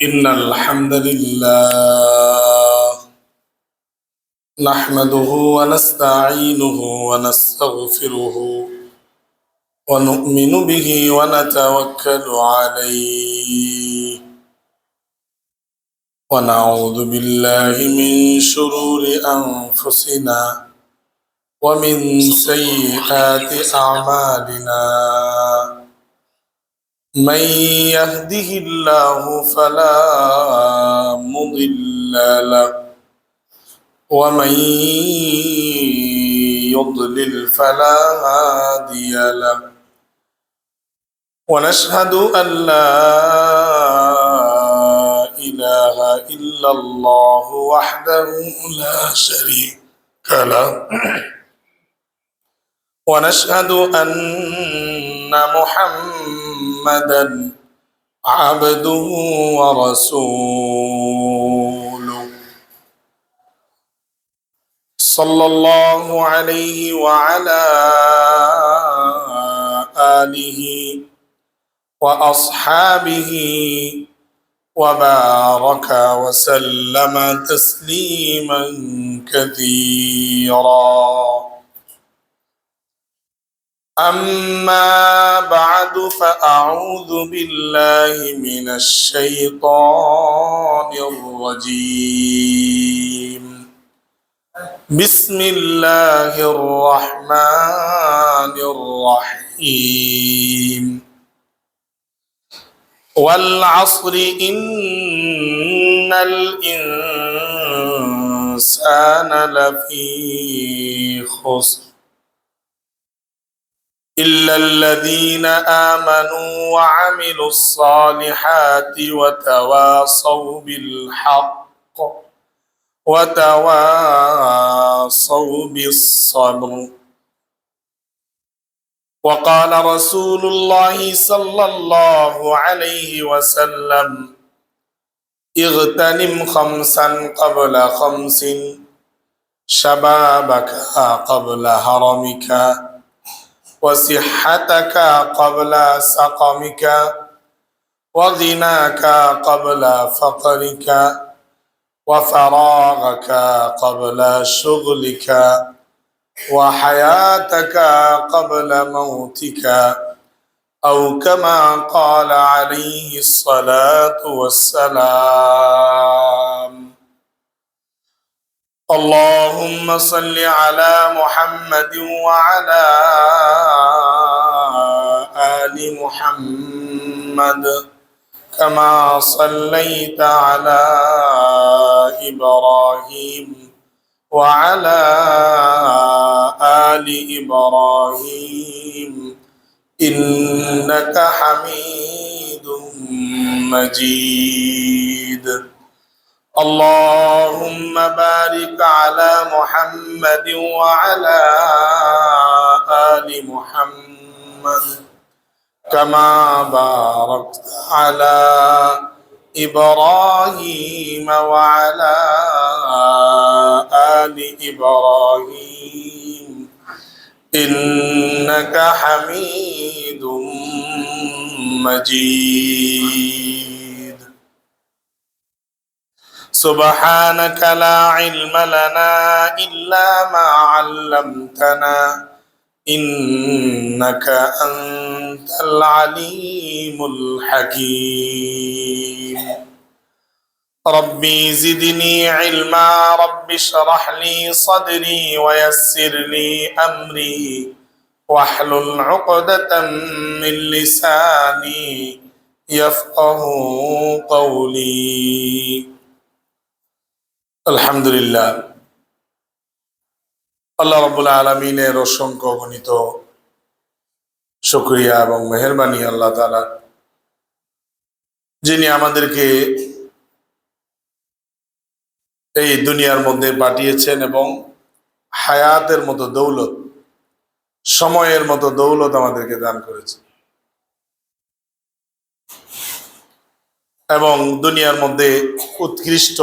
إن الحمد لله نحمده ونستعينه ونستغفره ونؤمن به ونتوكل عليه ونعوذ بالله من شرور أنفسنا ومن سيئات أعمالنا من يهده الله فلا مضل له ومن يضلل فلا هادي له ونشهد أن لا إله إلا الله وحده لا شريك له ونشهد أن محمدا عبده ورسوله صلى الله عليه وعلى آله وأصحابه وبارك وسلم تسليما كثيرا أما بعد فأعوذ بالله من الشيطان الرجيم بسم الله الرحمن الرحيم والعصر إن الإنسان لفي خسر إلا الذين آمنوا وعملوا الصالحات وتواصوا بالحق وتواصوا بالصبر وقال رسول الله صلى الله عليه وسلم اغتنم خمسا قبل خمس شبابك قبل هرمك وصحتك قبل سقمك وغناك قبل فقرك وفراغك قبل شغلك وحياتك قبل موتك أو كما قال عليه الصلاة والسلام اللهم صل على محمد وعلى آل محمد كما صليت على إبراهيم وعلى آل إبراهيم إنك حميد مجيد اللهم بارك على محمد وعلى آل محمد كما باركت على إبراهيم وعلى آل إبراهيم إنك حميد مجيد سبحانك لا علم لنا إلا ما علمتنا إنك أنت العليم الحكيم ربي زدني علما رب اشرح لي صدري ويسر لي أمري واحلل عقدة من لساني يفقه قولي الحمد لله আল্লাহ রাব্বুল আলামিনের অসংখ্য গণিত শুকরিয়া এবং মেহেরবানি আল্লাহ তাআলা যিনি আমাদেরকে এই দুনিয়ার মধ্যে পাঠিয়েছেন এবং হায়াতের মতো দৌলত সময়ের মতো দৌলত আমাদেরকে দান করেছেন এবং দুনিয়ার মধ্যে উৎকৃষ্ট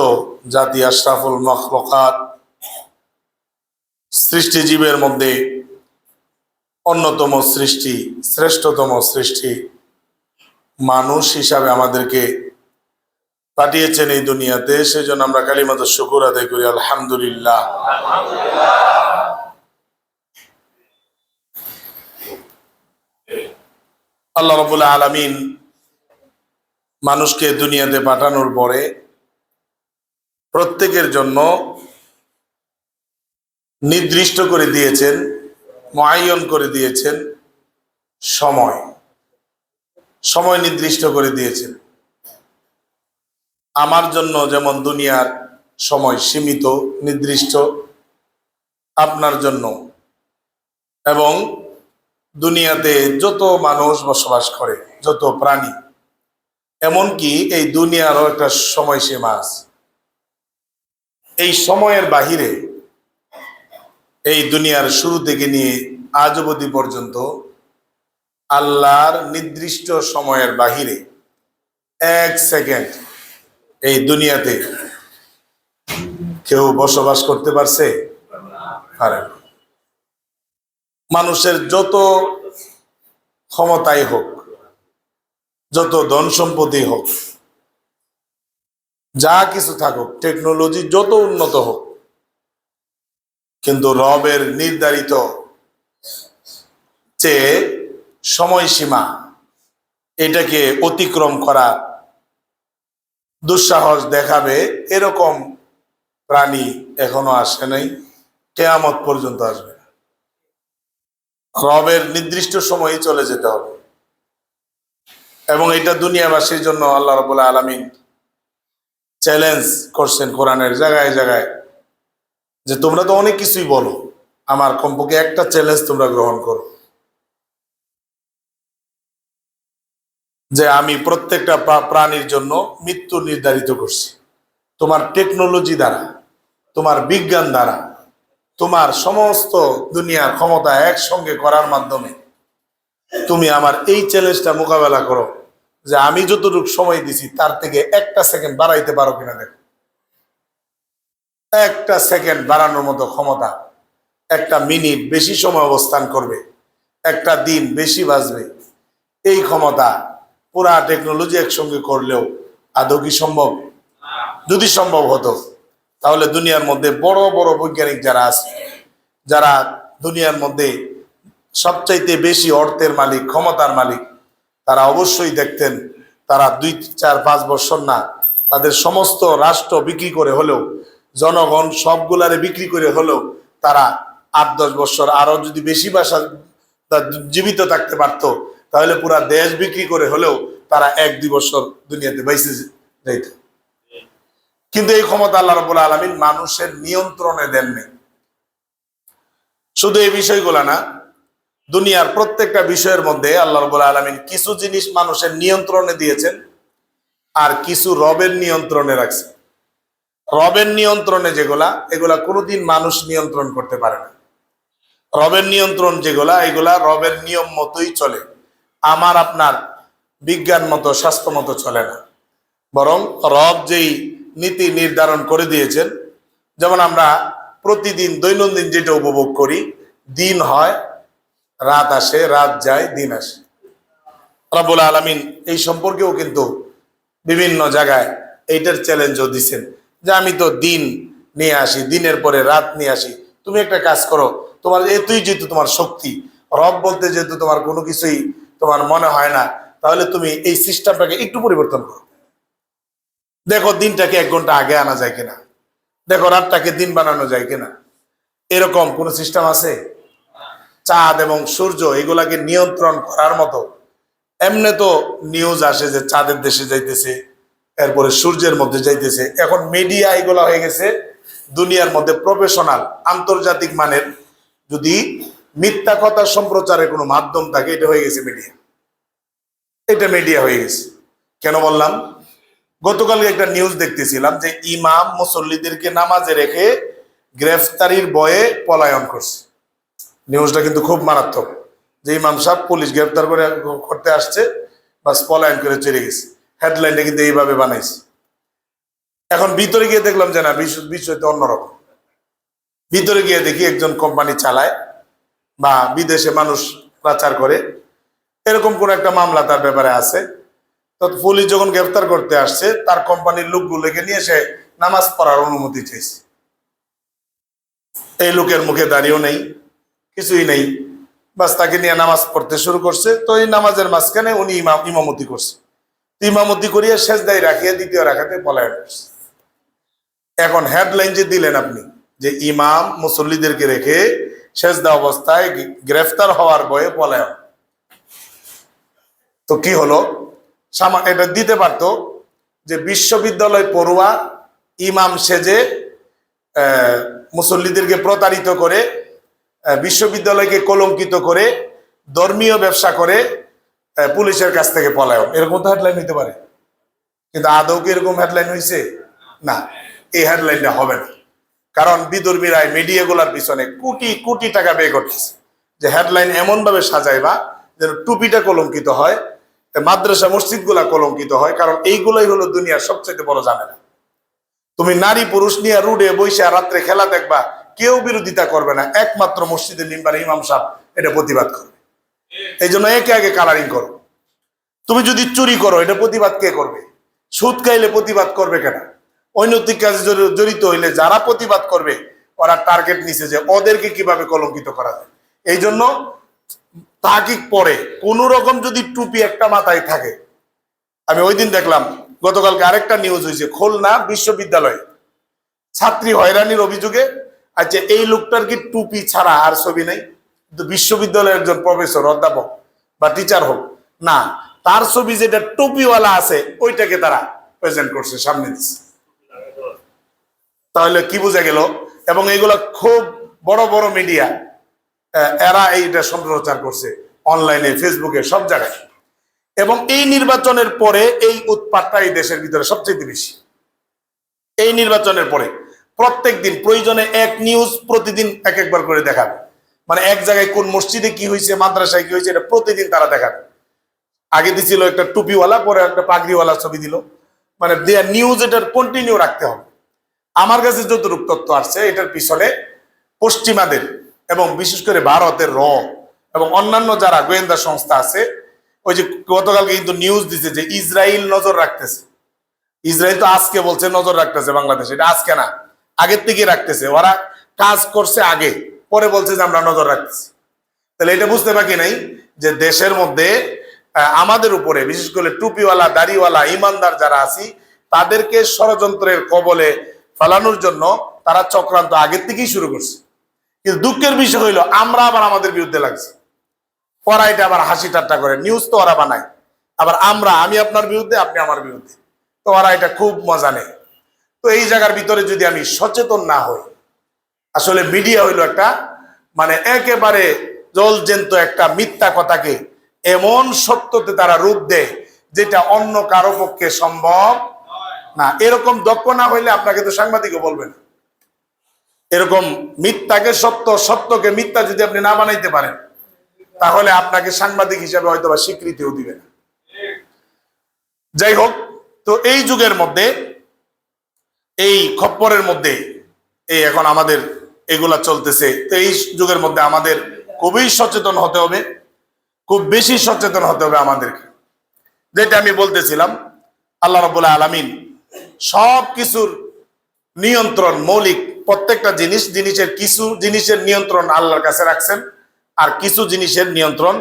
জাতি আশরাফুল মাখলুকাত সৃষ্টি জীবের মধ্যে অন্যতম সৃষ্টি, শ্রেষ্ঠতম সৃষ্টি মানুষ হিসাবে আমাদেরকে পাঠিয়েছেন এই দুনিয়াতে। সেজন্য আমরা কালিমাতুশ শুকর আদায় করি, আলহামদুলিল্লাহ। আল্লাহ রাব্বুল আলামিন মানুষকে দুনিয়াতে পাঠানোর পরে প্রত্যেকের জন্য নির্দিষ্ট করে দিয়েছেন, মুআয়্যান করে দিয়েছেন সময়। সময় নির্দিষ্ট করে দিয়েছেন। আমার জন্য যেমন দুনিয়ার সময় সীমিত, নির্দিষ্ট, আপনার জন্য এবং দুনিয়াতে যত মানুষ বসবাস করে, যত প্রাণী, এমনকি এই দুনিয়ারও একটা সময়সীমা আছে। এই সময়ের বাহিরে এই দুনিয়ার শুরু থেকে নিয়ে আজ অবধি পর্যন্ত আল্লাহর নির্দিষ্ট সময়ের বাহিরে 1 সেকেন্ড এই দুনিয়াতে কেউ বসবাস করতে পারছে? পারে না। মানুষের যত ক্ষমতাই হোক, যত ধন সম্পত্তি হোক, যা কিছু থাকুক, টেকনোলজি যত উন্নত হোক, কিন্তু রবের নির্ধারিত যে সময়সীমা, এটাকে অতিক্রম করা দুঃসাহস দেখাবে এরকম প্রাণী এখনো আসে নাই, কিয়ামত পর্যন্ত আসবে না। রবের নির্দিষ্ট সময়ে চলে যেতে হবে। এবং এটা দুনিয়াবাসীর জন্য আল্লাহ রাব্বুল আলামিন চ্যালেঞ্জ করছেন কোরআনের জায়গায় জায়গায়, যে তোমরা তো অনেক কিছুই বলো, আমার কমপক্ষে একটা চ্যালেঞ্জ তোমরা গ্রহণ করো, যে আমি প্রত্যেকটা প্রাণীর জন্য মৃত্যু নির্ধারিত করছি। তোমার টেকনোলজি দ্বারা, তোমার বিজ্ঞান দ্বারা, তোমার সমস্ত দুনিয়ার ক্ষমতা একসঙ্গে করার মাধ্যমে তুমি আমার এই চ্যালেঞ্জটা মোকাবেলা করো, যে আমি যতটুকু সময় দিছি তার থেকে 1টা সেকেন্ড বাড়াইতে পারো কিনা দেখো। 1টা সেকেন্ড বাড়ানোর মতো ক্ষমতা, 1টা মিনিট বেশি সময় অবস্থান করবে, 1টা দিন বেশি বাঁচবে, এই ক্ষমতা পুরা টেকনোলজি একসঙ্গে করলেও আদৌ কি সম্ভব? যদি সম্ভব হতো তাহলে দুনিয়ার মধ্যে বড় বড় বৈজ্ঞানিক যারা আছে, যারা দুনিয়ার মধ্যে সবচাইতে বেশি অর্থের মালিক, ক্ষমতার মালিক, তারা অবশ্যই দেখতেন তারা 2, 4, 5 বছর না, তাদের সমস্ত রাষ্ট্র বিক্রি করে হলেও, জনগণ সবগুলারে বিক্রি করে হলেও তারা 8-10 বছর আরো যদি বেশি বাসা জীবিত থাকতে পারতো, তাহলে পুরা দেশ বিক্রি করে হলেও তারা 1-2 বছর দুনিয়াতে বাইসে যাইত। কিন্তু এই ক্ষমতা আল্লাহ রাব্বুল আলামিন মানুষের নিয়ন্ত্রণে দেননি। শুধু এই বিষয়গুলা না, দুনিয়ার প্রত্যেকটা বিষয়ের মধ্যে আল্লাহ রাব্বুল আলামিন কিছু জিনিস মানুষের নিয়ন্ত্রণে দিয়েছেন, আর কিছু রবের নিয়ন্ত্রণে রাখছে। রবের নিয়ন্ত্রণে যেগুলা, এগুলা কোনোদিন মানুষ নিয়ন্ত্রণ করতে পারে না। রবের নিয়ন্ত্রণ যেগুলা, এগুলা রবের নিয়ম মতোই চলে, আমার আপনার বিজ্ঞান মতো, স্বাস্থ্য মতো চলে না। বরং রব যেই নীতি নির্ধারণ করে দিয়েছেন, যেমন আমরা প্রতিদিন দৈনন্দিন যেটা উপভোগ করি, দিন হয়, রাত আসে, রাত যায়, দিন আসে। রব্বুল আলামিন এই সম্পর্কেও কিন্তু বিভিন্ন জায়গায় এইটার চ্যালেঞ্জও দিচ্ছেন, যে আমি তো দিন নিয়ে আসি, দিনের পরে রাত নিয়ে আসি, তুমি একটা কাজ করো, তোমার এতই যেহেতু তোমার শক্তি, রব বলতে যেহেতু তোমার কোনো কিছুই তোমার মনে হয় না, তাহলে তুমি এই সিস্টেমটাকে একটু পরিবর্তন করো। দেখো দিনটাকে 1 ঘন্টা আগে আনা যায় কিনা, দেখো রাতটাকে দিন বানানো যায় কিনা। এরকম কোন সিস্টেম আছে? চাঁদ এবং সূর্য এগুলাকে নিয়ন্ত্রণ করার মতো এমনি তো নিউজ আসে যে চাঁদের দেশে যাইতেছে, এরপরে সূর্যের মধ্যে যাইতেছে। এখন মিডিয়া এগুলা হয়ে গেছে দুনিয়ার মধ্যে প্রফেশনাল, আন্তর্জাতিক মানের। যদি মিথ্যা কথা সম্প্রচারের কোনো মাধ্যম থাকে, এটা হয়ে গেছে মিডিয়া। এটা মিডিয়া হয়ে গেছে। কেন বললাম? গতকালকে একটা নিউজ দেখতেছিলাম যে ইমাম মুসল্লিদেরকে নামাজে রেখে গ্রেফতারির ভয়ে পলায়ন করছে। নিউজটা কিন্তু খুব মারাত্মক, যে ইমাম সাহেব পুলিশ গ্রেফতার করতে আসছে, বাস পলায়ন করে চলে গেছে। হেডলাইনটা কিন্তু এইভাবে বানাইছে। এখন ভিতরে গিয়ে দেখলাম যে না, বিষয়টা অন্যরকম। ভিতরে গিয়ে দেখি একজন কোম্পানি চালায়, বা বিদেশে মানুষ পাচার করে, এরকম কোন একটা মামলা তার ব্যাপারে আছে। তো পুলিশ যখন গ্রেফতার করতে আসছে, তার কোম্পানির লোকগুলোকে নিয়ে সে নামাজ পড়ার অনুমতি চেয়েছে। এই লোকের মুখে দাঁড়িয়েও নেই, কিছুই নেই, বাস তাকে নিয়ে নামাজ পড়তে শুরু করছে। তো এই নামাজের মাঝখানে উনি ইমামতি করছে। ইমামতি করিয়া সেজদায় রাখিয়া দ্বিতীয় রাখাতে পলায়ন করছে। এখন হেডলাইন যে দিলেন আপনি, যে ইমাম মুসল্লিদেরকে রেখে সেজদা অবস্থায় গ্রেফতার হওয়ার ভয়ে পলায়ন, তো কি হলো? এটা দিতে পারতো যে বিশ্ববিদ্যালয় পড়ুয়া ইমাম সেজে মুসল্লিদেরকে প্রতারিত করে, বিশ্ববিদ্যালয়কে কলঙ্কিত করে, ধর্মীয় ব্যবসা করে পুলিশের কাছ থেকে পলায়ন, এরকম তো হেডলাইন হইতে পারে। কিন্তু আদৌ কি এরকম হেডলাইন হয়েছে? না, এই হেডলাইনটা হবে না। কারণ বিধর্মীরা মিডিয়াগুলোর পিছনে কোটি কোটি টাকা ব্যয় করতেছে, যে হেডলাইন এমন ভাবে সাজাইবা যেন টুপিটা কলঙ্কিত হয়, মাদ্রাসা মসজিদ গুলা কলঙ্কিত হয়। কারণ এইগুলাই হলো দুনিয়ার সবচেয়ে বড় ঝামেলা। তুমি নারী পুরুষ নিয়ে রুডে বৈশা রাত্রে খেলা দেখবা, কেউ বিরোধিতা করবে না, একমাত্র মসজিদের মিম্বারে ইমাম সাহেব এটা প্রতিবাদ করবে। এই জন্য একে আগে কালারিং করো। তুমি যদি চুরি করো, এটা প্রতিবাদ কে করবে? সুদ খাইলে প্রতিবাদ করবে কেন? অনৈতিক কাজে জড়িত হইলে যারা প্রতিবাদ করবে, ওরা টার্গেট নিছে যে ওদেরকে কিভাবে কলঙ্কিত করা যায়। এই জন্য তাকিক পরে কোন রকম যদি টুপি একটা মাথায় থাকে, আমি ওই দিন দেখলাম, গতকালকে আরেকটা নিউজ হয়েছে, খুলনা বিশ্ববিদ্যালয়ে ছাত্রী হয়রানির অভিযোগে। আচ্ছা, এই লোকটার কি টুপি ছাড়া আর ছবি নাই? বিশ্ববিদ্যালয়ের একজন প্রফেসর, অধ্যাপক বা টিচার হোক না, তার ছবি যেটা টুপিওয়ালা আছে ওইটাকে তারা প্রেজেন্ট করছে, সামনে দিচ্ছে। তাহলে কি বোঝা গেল? এবং এইগুলা খুব বড় বড় মিডিয়া, এরা এইটা সম্প্রচার করছে অনলাইনে, ফেসবুকে, সব জায়গায়। এবং এই নির্বাচনের পরে এই উৎপাতটা এই দেশের ভিতরে সবচেয়ে বেশি। এই নির্বাচনের পরে প্রত্যেক দিন প্রয়োজনে এক নিউজ প্রতিদিন এক একবার করে দেখাবে। মানে এক জায়গায় কোন মসজিদে কি হয়েছে, মাদ্রাসায় কি হয়েছে, এটা প্রতিদিন তারা দেখাবে। আগে দিছিল একটা টুপিওয়ালা, পরে একটা পাগড়িওয়ালা ছবি দিল। মানে নিউজ এটার কন্টিনিউ রাখতে হবে। আমার কাছে যতটুকু তথ্য আসছে, এটার পিছনে পশ্চিমাদের এবং বিশেষ করে ভারতের এবং অন্যান্য যারা গোয়েন্দা সংস্থা আছে, ওই যে গতকালকে কিন্তু নিউজ দিছে যে ইসরায়েল নজর রাখতেছে। ইসরায়েল তো আজকে বলছে নজর রাখতেছে বাংলাদেশে, এটা আজকে না, আগের থেকে রাখতেছে। ওরা কাজ করছে আগে, পরে বলছে যে আমরা নজর রাখতেছি। তাহলে এটা বুঝতে বাকি নাই যে দেশের মধ্যে আমাদের উপরে, বিশেষ করে টুপিওয়ালা, দাড়িওয়ালা, ইমানদার যারা আছি, তাদেরকে ষড়যন্ত্রের কবলে ফেলানোর জন্য তারা চক্রান্ত আগের থেকেই শুরু করছে। কিন্তু দুঃখের বিষয় হইলো, আমরা আবার আমাদের বিরুদ্ধে লাগছে। ওরা এটা আবার হাসি ঠাট্টা করে, নিউজ তো ওরা বানায়, আবার আমি আপনার বিরুদ্ধে, আপনি আমার বিরুদ্ধে। তো ওরা এটা খুব মজা নেয়। তো এই জায়গার ভিতরে যদি আমি সচেতন না হই, আসলে মিডিয়া হইলো একটা মানে একেবারে জলজেন্ত একটা মিথ্যা কথাকে এমন সত্যতে তারা রূপ দেয় যেটা অন্য কারো পক্ষে সম্ভব না। এরকম দক্ষ না হইলে আপনাকে তো সাংবাদিকও বলবেন। এরকম মিথ্যাকে সত্য, সত্যকে মিথ্যা যদি আপনি না বানাইতে পারেন, তাহলে আপনাকে সাংবাদিক হিসাবে হয়তো বা স্বীকৃতিও দিবে না। যাই হোক, তো এই যুগের মধ্যে, এই খপ্পরের মধ্যে এই এখন আমাদের এগুলা চলতেছে। তো এই যুগের মধ্যে আমাদের খুবই সচেতন হতে হবে, খুব বেশি সচেতন হতে হবে আমাদেরকে। যেটা আমি বলতেছিলাম, আল্লাহ রাব্বুল আলামিন সব কিছুর নিয়ন্ত্রণ, মৌলিক প্রত্যেকটা জিনিসের কিছু জিনিসের নিয়ন্ত্রণ আল্লাহর কাছে রাখছেন, আর কিছু জিনিসের নিয়ন্ত্রণ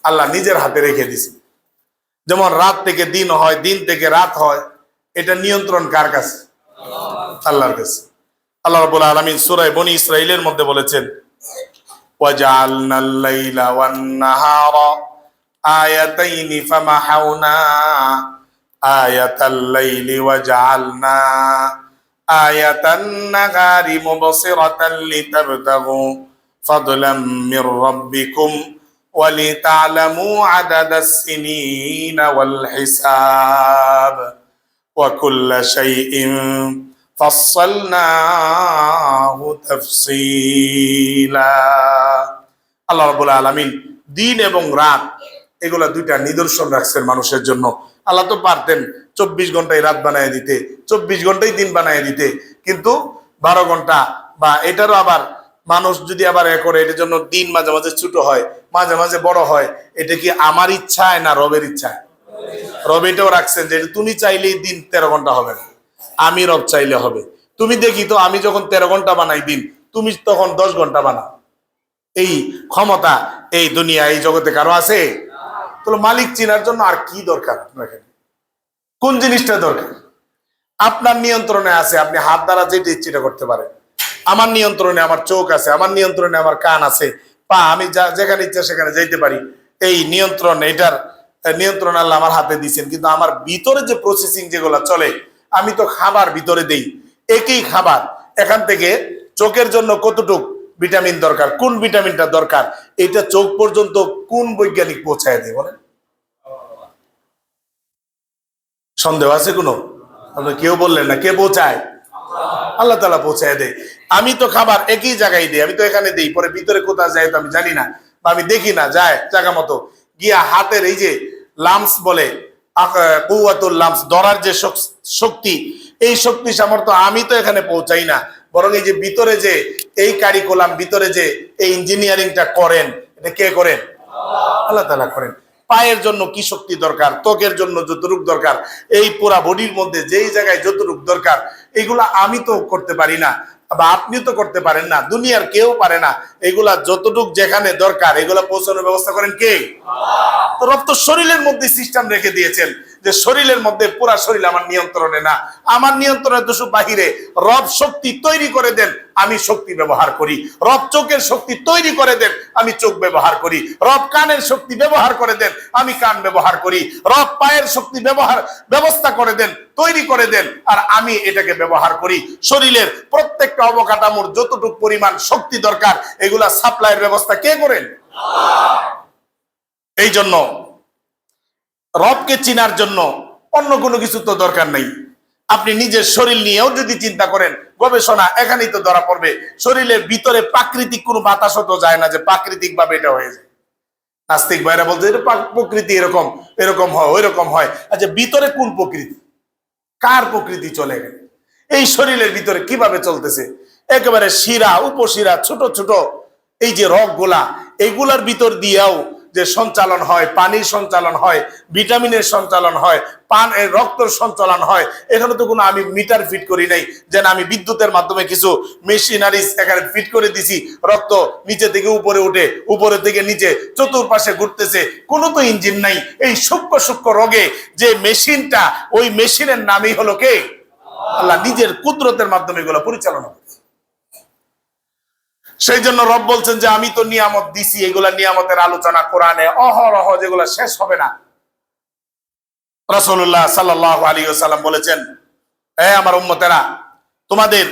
আল্লাহ নিজের হাতে রেখে দিয়েছেন। যেমন রাত থেকে দিন হয়, দিন থেকে রাত হয়, এটা নিয়ন্ত্রণ কার কাছে? আল্লাহর কাছে। আল্লাহ রাব্বুল আলামিন সূরা বনী ইসরাঈলের মধ্যে বলেছেন, ওয়াজআলনাল লাইলা ওয়ান নাহারা আয়াতাইনি ফামাহাউনা আয়াতাল লাইলি ওয়াজআলনা আয়াতান নাহারি মুবসিরাতান লিতাবতাগু ফাদলাম মির রাব্বিকুম ওয়ালিতা'লামু আদাদাস সিনিনা ওয়াল হিসাব ওয়া কুল্লা শাইইন ফাসসালনাহু তাফসীলা। আল্লাহ রাব্বুল আলামিন দিন এবং রাত এগুলা দুইটা নিদর্শন রাখছেন মানুষের জন্য। আল্লাহ তো পারতেন 24 ঘন্টায় রাত বানায় দিতে, 24 ঘন্টায় দিন বানায় দিতে, কিন্তু 12 ঘন্টা বা এটারও আবার মানুষ যদি আবার করে, এটার জন্য দিন মাঝে মাঝে ছোট হয়, মাঝে মাঝে বড় হয়, এটা কি আমার ইচ্ছায় না রবের ইচ্ছায়? রব এটাও রাখছেন যে তুমি চাইলেই দিন 13 ঘন্টা হবে না, আমি রব চাইলে হবে। তুমি দেখি তো, আমি যখন 13 ঘন্টা বানাই দিন, তুমি তখন 10 ঘন্টা বানাও। এই ক্ষমতা এই দুনিয়া এই জগতে কারো আছে? তাহলে মালিক চিনার জন্য আর কি দরকার? কোন জিনিসটা দরকার? আপনার নিয়ন্ত্রণে আছে, আপনি হাত দ্বারা যেটা ইচ্ছা করতে পারেন। আমার নিয়ন্ত্রণে আমার চোখ আছে, আমার নিয়ন্ত্রণে আমার কান আছে, পা, আমি যেখানে ইচ্ছা সেখানে যাইতে পারি। এই নিয়ন্ত্রণ, এটার নিয়ন্ত্রণ আল্লাহ আমার হাতে দিচ্ছেন। কিন্তু আমার ভিতরে যে প্রসেসিং যেগুলো চলে, আমি তো খাবার ভিতরে দেই, একই খাবার এখান থেকে চোখের জন্য কতটুক ভিটামিন দরকার, কোন ভিটামিনটা দরকার, এটা চোখ পর্যন্ত কোন বৈজ্ঞানিক পৌঁছায় দেয় বলেন? সন্দেহ আছে কোনো? আপনি কেউ বললেন না, কে পৌঁছায়? আল্লাহ তাআলা পৌঁছায় দেয়। আমি তো খাবার একই জায়গায় দিই, আমি তো এখানে দিই, পরে ভিতরে কোথায় যায় তো আমি জানি না, বা আমি দেখি না, যায় জায়গা মতো গিয়া হাতের এই যে লামস বলে, কুওয়াতুল লামস, ধরার যে শক্তি, এই শক্তি সামর্থ্য আমি তো এখানে পৌঁছাই না, বরং এই যে ভিতরে যে এই কারিকুলাম, ভিতরে যে এই ইঞ্জিনিয়ারিংটা করেন, এটা কে করেন? আল্লাহ তাআলা করেন। পায়ের জন্য কি শক্তি দরকার, ত্বকের জন্য যতটুকু দরকার, এই পুরা বডির মধ্যে যেই জায়গায় যতটুকু দরকার, এগুলা আমি তো করতে পারি না, বা আপনি তো করতে পারেন না, দুনিয়ার কেউ পারে না। এগুলা যতটুক যেখানে দরকার, এগুলা পৌঁছানোর ব্যবস্থা করেন কে? তো রব তো শরীরের মধ্যে সিস্টেম রেখে দিয়েছেন যে শরীরের মধ্যে, পুরা শরীর আমার নিয়ন্ত্রণে না, আমার নিয়ন্ত্রণে তো শুধু বাহিরে। রব শক্তি তৈরি করে দেন, আমি শক্তি ব্যবহার করি। রব চোখের শক্তি তৈরি করে দেন, আমি চোখ ব্যবহার করি। রব কানের শক্তি ব্যবহার করে দেন, আমি কান ব্যবহার করি। রব পায়ের শক্তি ব্যবস্থা করে দেন, তৈরি করে দেন, আর আমি এটাকে ব্যবহার করি। শরীরের প্রত্যেকটা অবকাঠামোর যতটুকু পরিমাণ শক্তি দরকার, এগুলা সাপ্লাইয়ের ব্যবস্থা কে করেন? এই জন্য রবকে চিনার জন্য অন্য কোনো কিছু তো দরকার নেই। আপনি নিজের শরীর নিয়েও যদি চিন্তা করেন, গবেষণা এখানেই তো ধরা পড়বে, শরীরের ভিতরে প্রাকৃতিক কোনো বাতাসও তো যায় না যে প্রাকৃতিক ভাবে এটা হয়ে যায়। নাস্তিক ভাইরা বলতে প্রকৃতি এরকম এরকম হয়, ওই রকম হয়। আচ্ছা, ভিতরে কোন প্রকৃতি, কার প্রকৃতি চলে গেল? এই শরীরের ভিতরে কিভাবে চলতেছে? একেবারে শিরা, উপশিরা, ছোট ছোট এই যে রগ গুলা, এইগুলার ভিতর দিয়েও যে সঞ্চালন হয়, পানির সঞ্চালন হয়, ভিটামিনের সঞ্চালন হয়, রক্তের সঞ্চালন হয়। এখানে তো কোনো আমি মিটার ফিট করি নাই যে আমি বিদ্যুতের মাধ্যমে কিছু মেশিনারিজ এখানে ফিট করে দিছি, রক্ত নিচে থেকে উপরে উঠে, উপরে থেকে নিচে চতুর্পাশে ঘুরতেছে, কোনো তো ইঞ্জিন নাই। এই সূক্ষ্ম সূক্ষ্ম রোগে যে মেশিনটা, ওই মেশিনের নামই হলো কে? আল্লাহ নিজের কুদরতের মাধ্যমে এগুলো পরিচালনা করছে। সেই জন্য রব বলছেন যে আমি তো নিয়ামত দিছি, এগুলা নিয়ামতের আলোচনা কোরআনে অহরহ, যেগুলো শেষ হবে না। রাসূলুল্লাহ সাল্লাল্লাহু আলাইহি ওয়াসাল্লাম বলেছেন, হে আমার উম্মতেরা, তোমাদের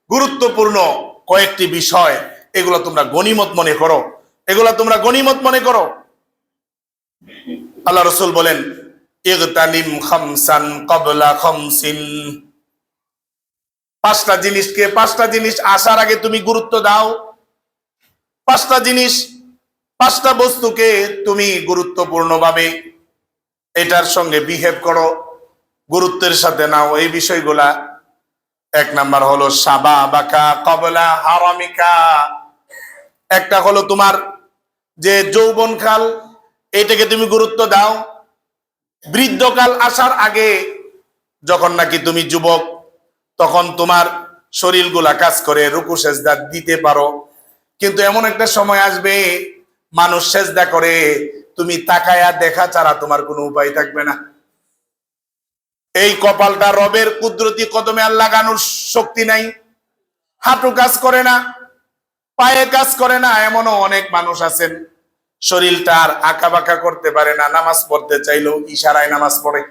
গুরুত্বপূর্ণ কয়েকটি বিষয়, এগুলো তোমরা গনিমত মনে করো, এগুলা তোমরা গনিমত মনে করো। আল্লাহ রাসূল বলেন, ইগতানিম খামসান ক্বাবলা খামসিন, পাঁচটা জিনিস আসার আগে তুমি গুরুত্ব দাও। পাঁচটা জিনিস, পাঁচটা বস্তুকে তুমি গুরুত্বপূর্ণ ভাবে এটার সঙ্গে বিহেভ করো, গুরুত্বের সাথে নাও এই বিষয়গুলা। এক নাম্বার হলো শাবাবাকা ক্বাবলা হারামিকা, একটা হলো তোমার যে যৌবনকাল, এটাকে তুমি গুরুত্ব দাও। বৃদ্ধকাল আসার আগে, যখন নাকি তুমি যুবক, তখন তোমার শরীরগুলা কাজ করে, রুকু সেজদা দিতে পারো। কিন্তু এমন একটা সময় আসবে, মানুষ সেজদা করে, তুমি তাকায়া দেখা ছাড়া তোমার কোনো উপায় থাকবে না। এই কপালটা রবের কুদরতি কদমে আর লাগানোর শক্তি নাই। হাঁটু কাজ করে না, পায়ে কাজ করে না, এমনও অনেক মানুষ আছেন শরীরটা আর আঁকা বাঁকা করতে পারে না, নামাজ পড়তে চাইলেও ইশারায় নামাজ পড়ে।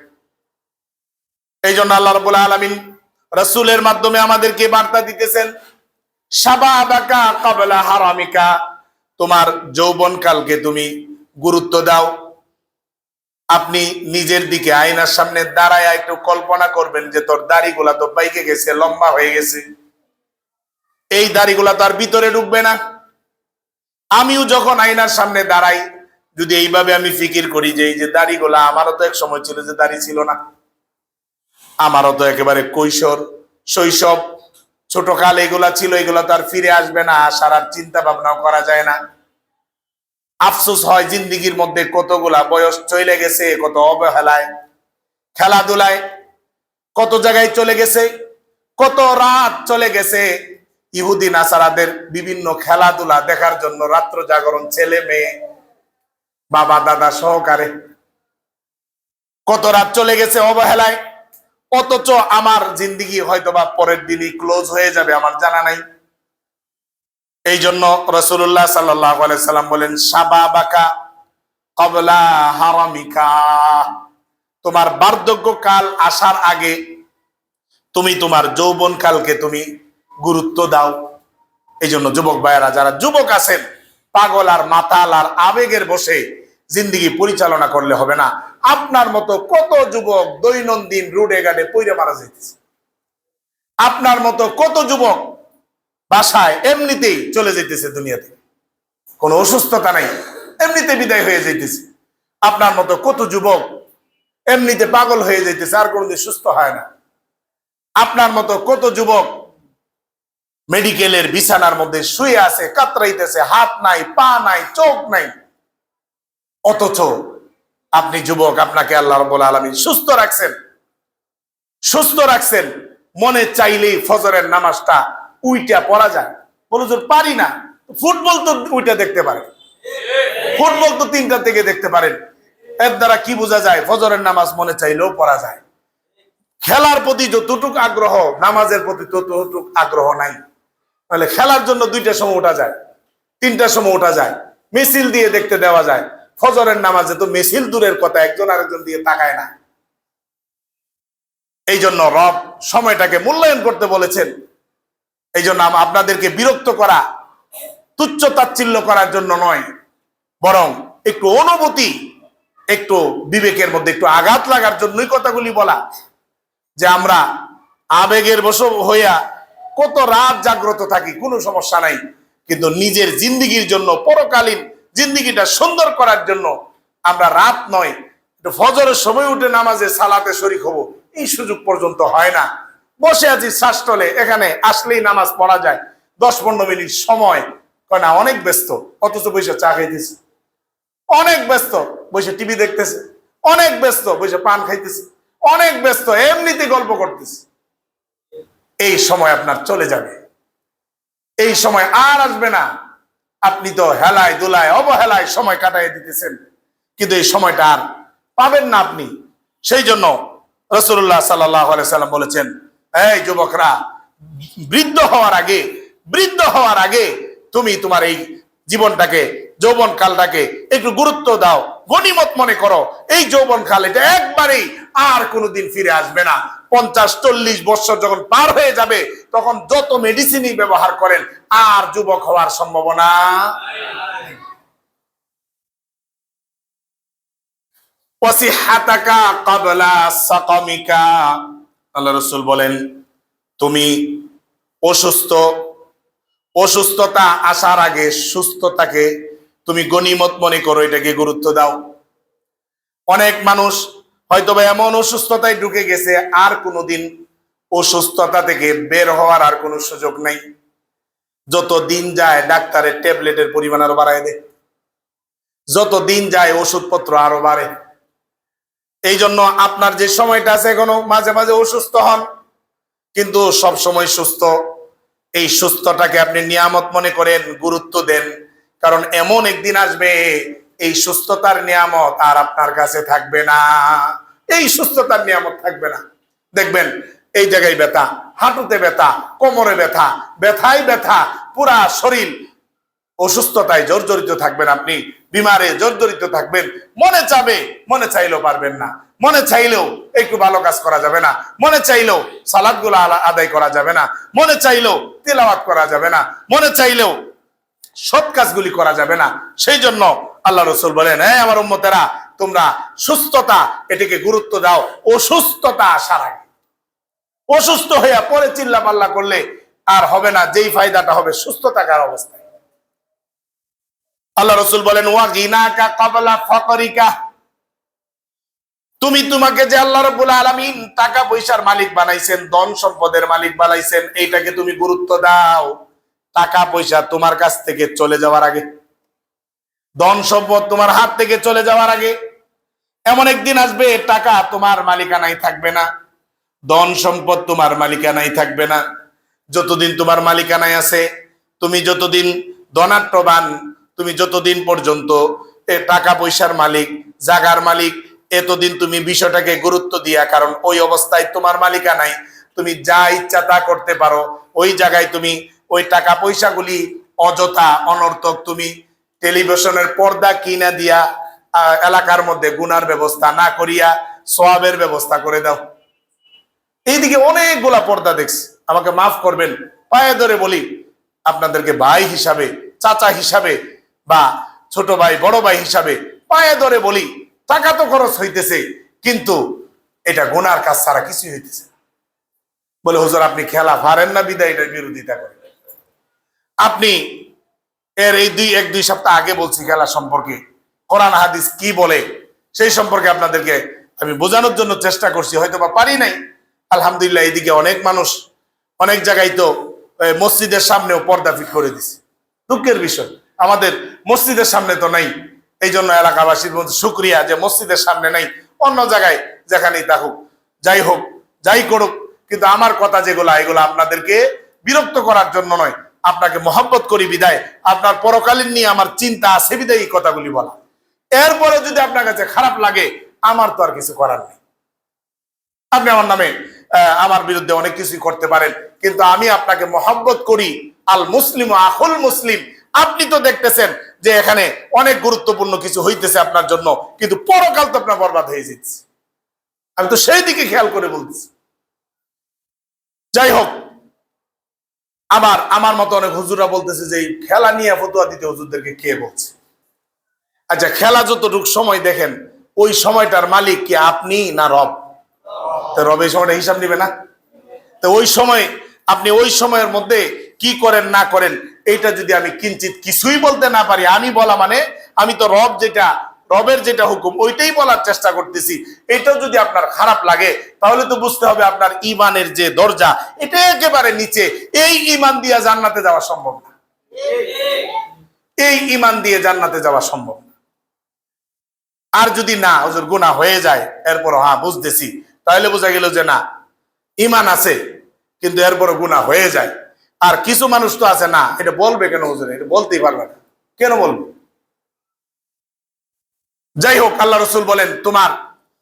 এই জন্য আল্লাহ রাব্বুল আলামিন রাসূলের মাধ্যমে আমাদেরকে বার্তা দিতেছেন, শাবাবাকা ক্বাবলা হারামিকা, তোমার যৌবনকালকে তুমি গুরুত্ব দাও। আপনি নিজের দিকে আয়নার সামনে দাঁড়ায় একটু কল্পনা করবেন যে তোর দাড়িগুলা তো পাইকে গেছে, লম্বা হয়ে গেছে, এই দাড়িগুলা তো আর ভিতরে ঢুকবে না। আমিও যখন আয়নার সামনে দাঁড়াই, যদি এইভাবে আমি ফিকির করি যে এই যে দাড়িগুলা, আমারও তো এক সময় ছিল যে দাড়ি ছিল না, আমারও তো একেবারে কৈশোর, শৈশব, ছোটকাল এগুলা ছিল, এগুলা তো আর ফিরে আসবে না, আসার আর চিন্তা ভাবনাও করা যায় না। আফসোস হয় জিন্দিগির মধ্যে কতগুলা বয়স চলে গেছে, কত অবহেলায়, খেলাধুলায় কত জায়গায় চলে গেছে, কত রাত চলে গেছে ইহুদি নাসারাদের বিভিন্ন খেলাধুলা দেখার জন্য রাত্র জাগরণ, ছেলে মেয়ে বাবা দাদা সহকারে কত রাত চলে গেছে অবহেলায়। অথচ আমার জিন্দিগি হয়তোবা পরের দিনই ক্লোজ হয়ে যাবে, আমার জানা নাই। এই জন্য রাসূলুল্লাহ সাল্লাল্লাহু আলাইহি সাল্লাম বলেন, শাবাবাকা ক্বাবলা হারামিকা, তোমার বার্ধক্য কাল আসার আগে তুমি তোমার যৌবন কালকে তুমি গুরুত্ব দাও। এই জন্য যুবক ভাইয়েরা, যারা যুবক আছেন, পাগল আর মাতাল আর আবেগের বসে জিন্দিগি পরিচালনা করলে হবে না। আপনার মতো কত যুবক দৈনন্দিন রোডে ঘাটে পইরা মারা যাইতেছে, আপনার মতো কত যুবক বাসায় এমনিতেই চলে যেতেছে দুনিয়াতে, কোনো অসুস্থতা নাই, এমনিতে বিদায় হয়ে যাইতেছে। আপনার মতো কত যুবক এমনিতে পাগল হয়ে যাইতেছে, আর কোনদিন সুস্থ হয় না। আপনার মতো কত যুবক মেডিকেলের বিছানার মধ্যে শুয়ে আছে, কাতরাইতেছে, হাত নাই, পা নাই, চোখ নাই। অথচ আপনি যুবক, আপনাকে আল্লাহ রাব্বুল আলামিন সুস্থ রাখছেন, সুস্থ রাখছেন। মনে চাইলেই ফজরের নামাজটা উইটা পড়া যায়। বলো যে পারি না, ফুটবল তো উইটা দেখতে পারে, ফুটবল তো 3টা থেকে দেখতে পারেন। এর দ্বারা কি বোঝা যায়? ফজরের নামাজ মনে চাইলেও পড়া যায়। খেলার প্রতি যতটুক আগ্রহ, নামাজের প্রতি ততটুক আগ্রহ নাই। তাহলে খেলার জন্য 2টার সময় ওঠা যায়, 3টার সময় ওঠা যায়, মিছিল দিয়ে দেখতে দেওয়া যায়। ফজরের নামাজে তো মিছিল দূরের কথা, একজন আরেকজন দিয়ে তাকায় না। এই জন্য রব সময়টাকে মূল্যায়ন করতে বলেছেন। এই জন্য আপনাদেরকে বিরক্ত করা, তুচ্ছ তাচ্ছিল্য করার জন্য নয়, বরং একটু অনুভূতি, একটু বিবেকের মধ্যে একটু আঘাত লাগার জন্যই কথাগুলি বলা। যে আমরা আবেগের বশ হইয়া কত রাত জাগ্রত থাকি, কোনো সমস্যা নাই, কিন্তু নিজের জিন্দিগির জন্য, পরকালীন জিন্দিগিটা সুন্দর করার জন্য আমরা রাত নয়, একটু ফজরের সময় উঠে নামাজে সালাতে শরীক হব, এই সুযোগ পর্যন্ত হয় না। বসে আছি শ্বাসটলে, এখানে আসলেই নামাজ পড়া যায়, 10-15 মিনিট সময় কয় না, অনেক ব্যস্ত। অথচ বসে চা খাইতেছে, অনেক ব্যস্ত বসে টিভি দেখতেছে, অনেক ব্যস্ত বসে পান খাইতেছে, অনেক ব্যস্ত এমনিতে গল্প করতেছে। এই সময় আপনার চলে যাবে, এই সময় আর আসবে না। আপনি তো হেলায় দুলায় অবহেলায় সময় কাটাই দিতেছেন, কিন্তু এই সময়টা আর পাবেন না আপনি। সেই জন্য রাসূলুল্লাহ সাল্লাল্লাহু আলাইহি সাল্লাম বলেছেন, এই যুবকরা, বৃদ্ধ হওয়ার আগে তুমি তোমার এই জীবনটাকে, যৌবন কালটাকে একটু গুরুত্ব দাও, গনিমত মনে করো। এই যৌবন কাল এটা একবারেই আর কোনোদিন ফিরে আসবে না। 50-40 বছর যখন পার হয়ে যাবে, তখন যত মেডিসিনই ব্যবহার করেন, আর যুবক হওয়ার সম্ভাবনা। ওয়াসিহাতাকা ক্বাবলা সাকামিকা, আল্লাহ রাসূল বলেন, তুমি অসুস্থতা আসার আগে সুস্থতাকে তুমি গনিমত মনে করো, এটাকে গুরুত্ব দাও। অনেক মানুষ হয়তো বা এমন অসুস্থতায় ঢুকে গেছে, আর কোনোদিন অসুস্থতা থেকে বের হওয়ার আর কোনো সুযোগ নেই। যত দিন যায় ডাক্তারের ট্যাবলেটের পরিমাণ আরো বাড়ায় দেয়, যত দিন যায় ওষুধপত্র আরো বাড়ে। এই জন্য আপনার যে সময়টা আছে, এখনো মাঝে মাঝে অসুস্থ হন, কিন্তু সব সময় সুস্থ। এই সুস্থটাকে আপনি নিয়ামত মনে করেন, গুরুত্ব দেন, কারণ এমন একদিন আসবে এই সুস্থতার নিয়ামত আর আপনার কাছে থাকবে না। এই সুস্থতার নিয়ামত থাকবে না। দেখবেন এই জায়গায় ব্যথা, হাঁটুতে ব্যথা, কোমরে ব্যথা, ব্যথায় ব্যথা, পুরা শরীর অসুস্থতায় জর্জরিত থাকবেন, আপনি বিমারে জর্জরিত থাকবেন। মনে চাবে, মনে চাইলেও পারবেন না, মনে চাইলেও একটু ভালো কাজ করা যাবে না, মনে চাইলেও সালাতগুলো আদায় করা যাবে না, মনে চাইলেও তিলাওয়াত করা যাবে না, মনে চাইলেও সৎ কাজগুলি করা যাবে না। সেই জন্য আল্লাহ রাসূল বলেন, হ্যাঁ আমার উম্মতেরা, তোমরা সুস্থতা এটাকে গুরুত্ব দাও অসুস্থতা আসার আগে। অসুস্থ হইয়া পরে চিল্লা পাল্লা করলে আর হবে না, যেই ফায়দাটা হবে সুস্থ থাকার অবস্থায়। আল্লাহ রাসূল বলেন, ওয়া গিনাকা ক্বাবলা ফাকরিকা, তুমি তোমাকে যে আল্লাহ রাব্বুল আলামিন টাকা পয়সার মালিক বানাইছেন, ধন সম্পদের মালিক বানাইছেন, এইটাকে তুমি গুরুত্ব দাও টাকা পয়সা তোমার কাছ থেকে চলে যাওয়ার আগে। ধন সম্পদ তোমার হাত থেকে চলে যাওয়ার আগে এমন একদিন আসবে টাকা তোমার মালিকানায় থাকবে না, ধন সম্পদ তোমার মালিকানায় থাকবে না। যতদিন তোমার মালিকানায় আছে, তুমি যতদিন ধনাঢ্যবান, তুমি যতদিন পর্যন্ত টাকা পয়সার মালিক, জাগার মালিক, এতদিন তুমি বিষয়টাকে গুরুত্ব দিয়া, কারণ ওই অবস্থায় তোমার মালিকানায় তুমি যা ইচ্ছা তা করতে পারো। ওই জায়গায় তুমি ওই টাকা পয়সাগুলি অযথা অনর্থক তুমি টেলিভিশনের পর্দা কিনা দিয়া এলাকার মধ্যে গুনার ব্যবস্থা না করিয়া সওয়াবের ব্যবস্থা করে দাও। এইদিকে অনেকগুলা পর্দা দেখছি, আমাকে মাফ করবেন, পায়ে ধরে বলি, আপনাদেরকে ভাই হিসাবে, চাচা হিসাবে বা ছোট ভাই বড় ভাই হিসাবে পায়ে ধরে বলি, টাকা তো খরচ হইতেছে, কিন্তু এটা গুনার কাজ ছাড়া কিছুই হইতেছে। বলে হুজুর আপনি খেলা পারেন না বিদায় এটার বিরোধিতা করেন। আপনি এর এই এক দুই সপ্তাহ আগে বলছি খেলা সম্পর্কে, কোরআন হাদিস কি বলে সেই সম্পর্কে আপনাদেরকে আমি বোঝানোর জন্য চেষ্টা করছি, হয়তো বা পারি নাই। আলহামদুলিল্লাহ এইদিকে অনেক মানুষ অনেক জায়গায় তো মসজিদের সামনেও পর্দা ফিট করে দিছে। দুঃখের বিষয়, আমাদের মসজিদের সামনে তো নাই, এই জন্য এলাকাবাসীর মধ্যে শুকরিয়া যে মসজিদের সামনে নাই, অন্য জায়গায় যেখানেই থাকুক, যাই হোক যাই করুক, কিন্তু আমার কথা যেগুলা এগুলো আপনাদেরকে বিরক্ত করার জন্য নয়, আপনাকে মহব্বত করি বিদায়, আপনার পরকালীন নিয়ে আমার চিন্তা আছে বিদায় এই কথাগুলি বলা। এরপরে যদি আপনার কাছে খারাপ লাগে, আমার তো আর কিছু করার নেই। আপনি আমার নামে আমার বিরুদ্ধে অনেক কিছুই করতে পারেন, কিন্তু আমি আপনাকে মহব্বত করি। আল মুসলিম আখুল মুসলিম। আপনি তো দেখতেছেন যে এখানে অনেক গুরুত্বপূর্ণ কিছু হইতেছে আপনার জন্য, কিন্তু পরকাল তো আপনার বরবাদ হয়ে যাচ্ছে। আমি তো সেই দিকে খেয়াল করে বলতেছি। যাই হোক, আমার মতো অনেক হুজুরা বলতেছে যে খেলা নিয়ে ফতোয়া দিতে হুজুরদেরকে কে বলছে? আচ্ছা, খেলা যতটুকু সময় দেখেন, ওই সময়টার মালিক কি আপনি না রব? তো রব এই সময়টা হিসাব নিবে না? তো ওই সময় আপনি ওই সময়ের মধ্যে কি করেন না করেন, এইটা যদি আমি কিঞ্চিত কিছুই বলতে না পারি, আমি বলা মানে আমি তো রবের যেটা হুকুম ওইটাই বলার চেষ্টা করতেছি, এটাও যদি আপনার খারাপ লাগে, তাহলে তো বুঝতে হবে আপনার ইমানের যে দরজা এটা একেবারে নিচে। এই ইমান দিয়ে জান্নাতে যাওয়া সম্ভব না, এই ইমান দিয়ে জান্নাতে যাওয়া সম্ভব না। আর যদি না হুজুর গুনাহ হয়ে যায়, এরপর হ্যাঁ বুঝতেছি, তাহলে বোঝা গেল যে না ইমান আছে, কিন্তু এরপর গুনাহ হয়ে যায়। আর কিছু মানুষ তো আছে না, এটা বলবে কেন হুজুর, এটা বলতেই পারবে না, কেন বলবে? যাই হোক, আল্লাহ রসুল বলেন তোমার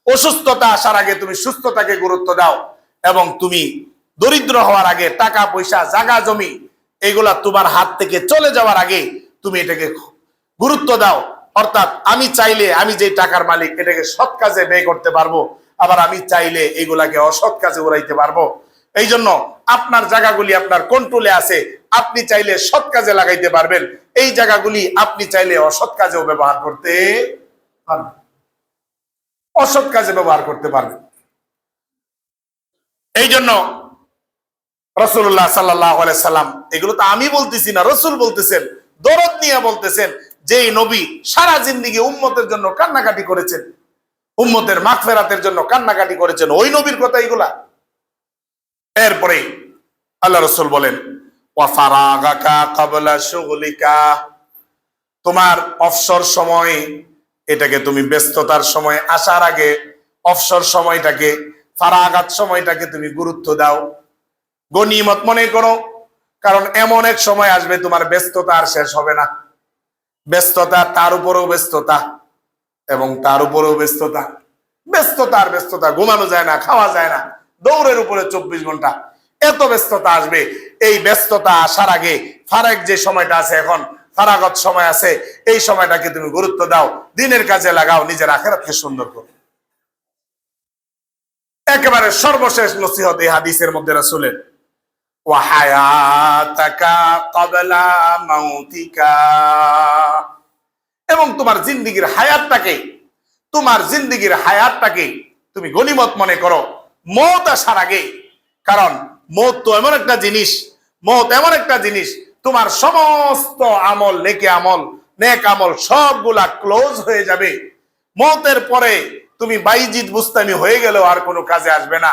অসুস্থতা আসার আগে তুমি সুস্থতাকে গুরুত্ব দাও, এবং তুমি দরিদ্র হওয়ার আগে টাকা পয়সা জায়গা জমি এগুলা তোমার হাত থেকে চলে যাওয়ার আগে তুমি এটাকে গুরুত্ব দাও। অর্থাৎ আমি চাইলে আমি যে টাকার মালিক এটাকে সৎ কাজে ব্যয় করতে পারবো, আবার আমি চাইলে এগুলাকে অসৎ কাজে উড়াইতে পারবো। এই জন্য আপনার জায়গাগুলি আপনার কন্ট্রোলে আছে, আপনি চাইলে সৎ কাজে লাগাইতে পারবেন, এই জায়গাগুলি আপনি চাইলে অসৎ কাজেও ব্যবহার করতে পারবেন, অসৎ কাজে ব্যবহার করতে পারবেন। এই জন্য রাসূলুল্লাহ সাল্লাল্লাহু আলাইহি সাল্লাম, এগুলো তো আমি বলতেছি না, রাসূল বলতেছেন, দরদ নিয়ে বলতেছেন, যে নবী সারা জিন্দেগি উম্মতের জন্য কান্নাকাটি করেছেন, উম্মতের মাগফিরাতের জন্য কান্নাকাটি করেছেন, ওই নবীর কথা এগুলা। এরপরে আল্লাহ রাসূল বলেন ওয়া ফারাগাকা ক্বাবলা শুগলিকা, তোমার অবসর সময় এটাকে তুমি ব্যস্ততার সময় আসার আগে অবসর সময়টাকে, ফারাগাত সময়টাকে তুমি গুরুত্ব দাও, গনিমত মনে করো। কারণ এমন এক সময় আসবে তোমার ব্যস্ততা আর শেষ হবে না, ব্যস্ততা তার উপরেও ব্যস্ততা এবং তার উপরেও ব্যস্ততা, ব্যস্ততা আর ব্যস্ততা, ঘুমানো যায় না, খাওয়া যায় না, দৌড়ের উপরে 24 ঘন্টা, এত ব্যস্ততা আসবে। এই ব্যস্ততা আসার আগে ফারাক যে সময়টা আছে, এখন ফারাগত সময় আছে, এই সময়টাকে তুমি গুরুত্ব দাও, দিনের কাজে লাগাও, নিজের আখিরাতকে সুন্দর করো। একেবারে সর্বশেষ নসিহত এই হাদিসের মধ্যে রাসূলের, ওয়া হায়াতাকা ক্বাবলা মাউতিকা, এবং তোমার জিন্দেগীর হায়াতটাকে তুমি গনিমত মনে করো মওত আসার আগে। কারণ মওত তো এমন একটা জিনিস, তোমার সমস্ত আমল, নেক আমল সবগুলা ক্লোজ হয়ে যাবে। মওতের পরে তুমি বাইজিদ বুস্তামি হয়ে গেলেও আর কোনো কাজে আসবে না।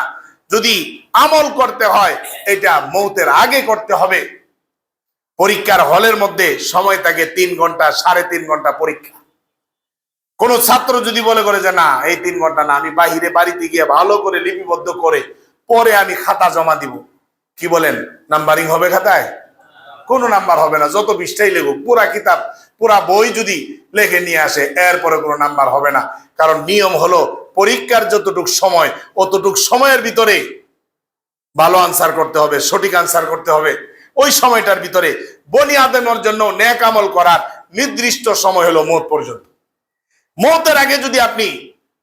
যদি আমল করতে হয় এটা মওতের আগে করতে হবে। পরীক্ষার হলের মধ্যে সময় থাকে 3 ঘন্টা 3.5 ঘন্টা পরীক্ষা। কোন ছাত্র যদি বলে করে যে না এই 3 ঘন্টা না, আমি বাহিরে বাড়িতে গিয়ে ভালো করে লিপিবদ্ধ করে পরে আমি খাতা জমা দিব, কি বলেন, নাম্বারিং হবে খাতায়? কোনো নাম্বার হবে না। যত পৃষ্ঠাই লেখুক, পুরা কিতাব পুরা বই যদি লেখে নিয়ে আসে, এরপরে কোনো নাম্বার হবে না। কারণ নিয়ম হলো পরীক্ষার যতটুক সময়, অতটুক সময়ের ভিতরে ভালো আনসার করতে হবে, সঠিক আনসার করতে হবে। ওই সময়টার ভিতরে বনি আদমের জন্য নেক আমল করার নির্দিষ্ট সময় হলো মওত পর্যন্ত। মওতের আগে যদি আপনি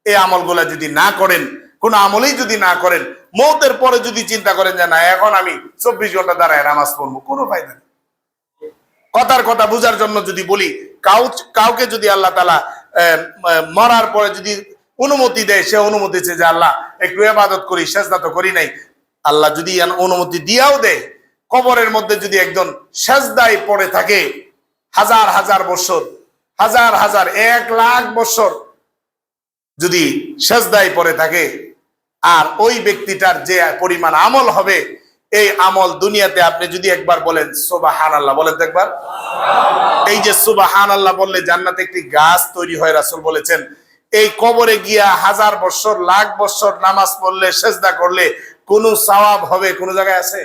এই আমলগুলা যদি না করেন, কোনো আমলই যদি না করেন, মওতের পরে যদি চিন্তা করেন যে না এখন আমি 24 ঘন্টা দাঁড়ায় নামাজ পড়বো, কোনো ফায়দা নেই। কথার কথা বুঝার জন্য যদি বলি, কাউকে যদি আল্লাহ তাআলা মরার পরে যদি অনুমতি দেয়, সে অনুমতি চেয়ে যে আল্লাহ একটু ইবাদত করি, সেজদা তো করি নাই, আল্লাহ যদি অনুমতি দিয়াও দেয়, কবরের মধ্যে যদি একজন সেজদায় পড়ে থাকে হাজার হাজার বছর, হাজার হাজার 1 লাখ বছর যদি সেজদায় পড়ে থাকে, আর ওই ব্যক্তিটার যে পরিমাণ আমল হবে, এই আমল দুনিয়াতে আপনি যদি একবার বলেন সুবহানাল্লাহ, বলেন তো একবার, এই যে সুবহানাল্লাহ বললে জান্নাতে একটি গাছ তৈরি হয়, রাসূল বলেছেন। এই কবরে গিয়া হাজার বছর লাখ বছর নামাজ পড়লে, সেজদা করলে কোন সওয়াব হবে কোন জায়গায় আছে?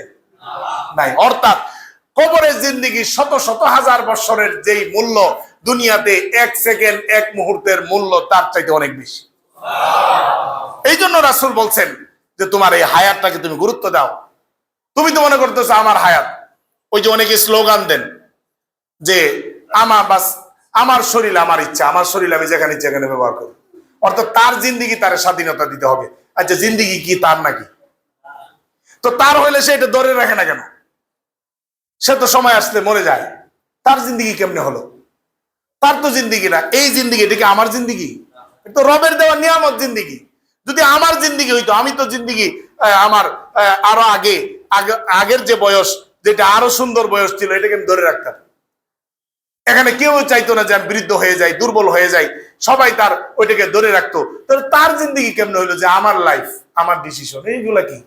নাই। অর্থাৎ কবরের জিন্দেগি শত শত হাজার বছরের যেই মূল্য, দুনিয়াতে 1 সেকেন্ড 1 মুহূর্তের মূল্য তার চাইতে অনেক বেশি। এই জন্য রাসূল বলছেন যে তোমার এই হায়াতটাকে তুমি গুরুত্ব দাও। তুমি তো মনে করতেছো আমার হায়াত, ওই যে অনেকে স্লোগান দেন যে আমার শরীর আমার ইচ্ছা, আমার শরীর আমি যেখানে ইচ্ছা সেখানে ব্যবহার করি। অর্থাৎ তার জিন্দেগি তার স্বাধীনতা দিতে হবে। আচ্ছা, জিন্দেগি কি তার নাকি? তো তার হইলে সে এটা ধরে রাখে না কেন? সে তো সময় আসলে মরে যায়, তার জিন্দেগি কেমনে হলো? তার তো জিন্দেগি না, এই জিন্দেগি, এটা কি আমার জিন্দেগি? তো রবের দেওয়া নিয়ামত জিন্দেগি। যদি আমার জিন্দেগি হইতো, আমি তো জিন্দেগি আমার আরো আগের যে বয়স, যেটা আরো সুন্দর বয়স ছিল, এটাকে আমি ধরে রাখতাম। এখানে কেউ চাইতো না যে আমি বৃদ্ধ হয়ে যাই, দুর্বল হয়ে যাই, সবাই তার ওইটাকে ধরে রাখতো। তাহলে তার জিন্দেগি কেমনে হইলো যে আমার লাইফ, আমার ডিসিশন? এইগুলা কি?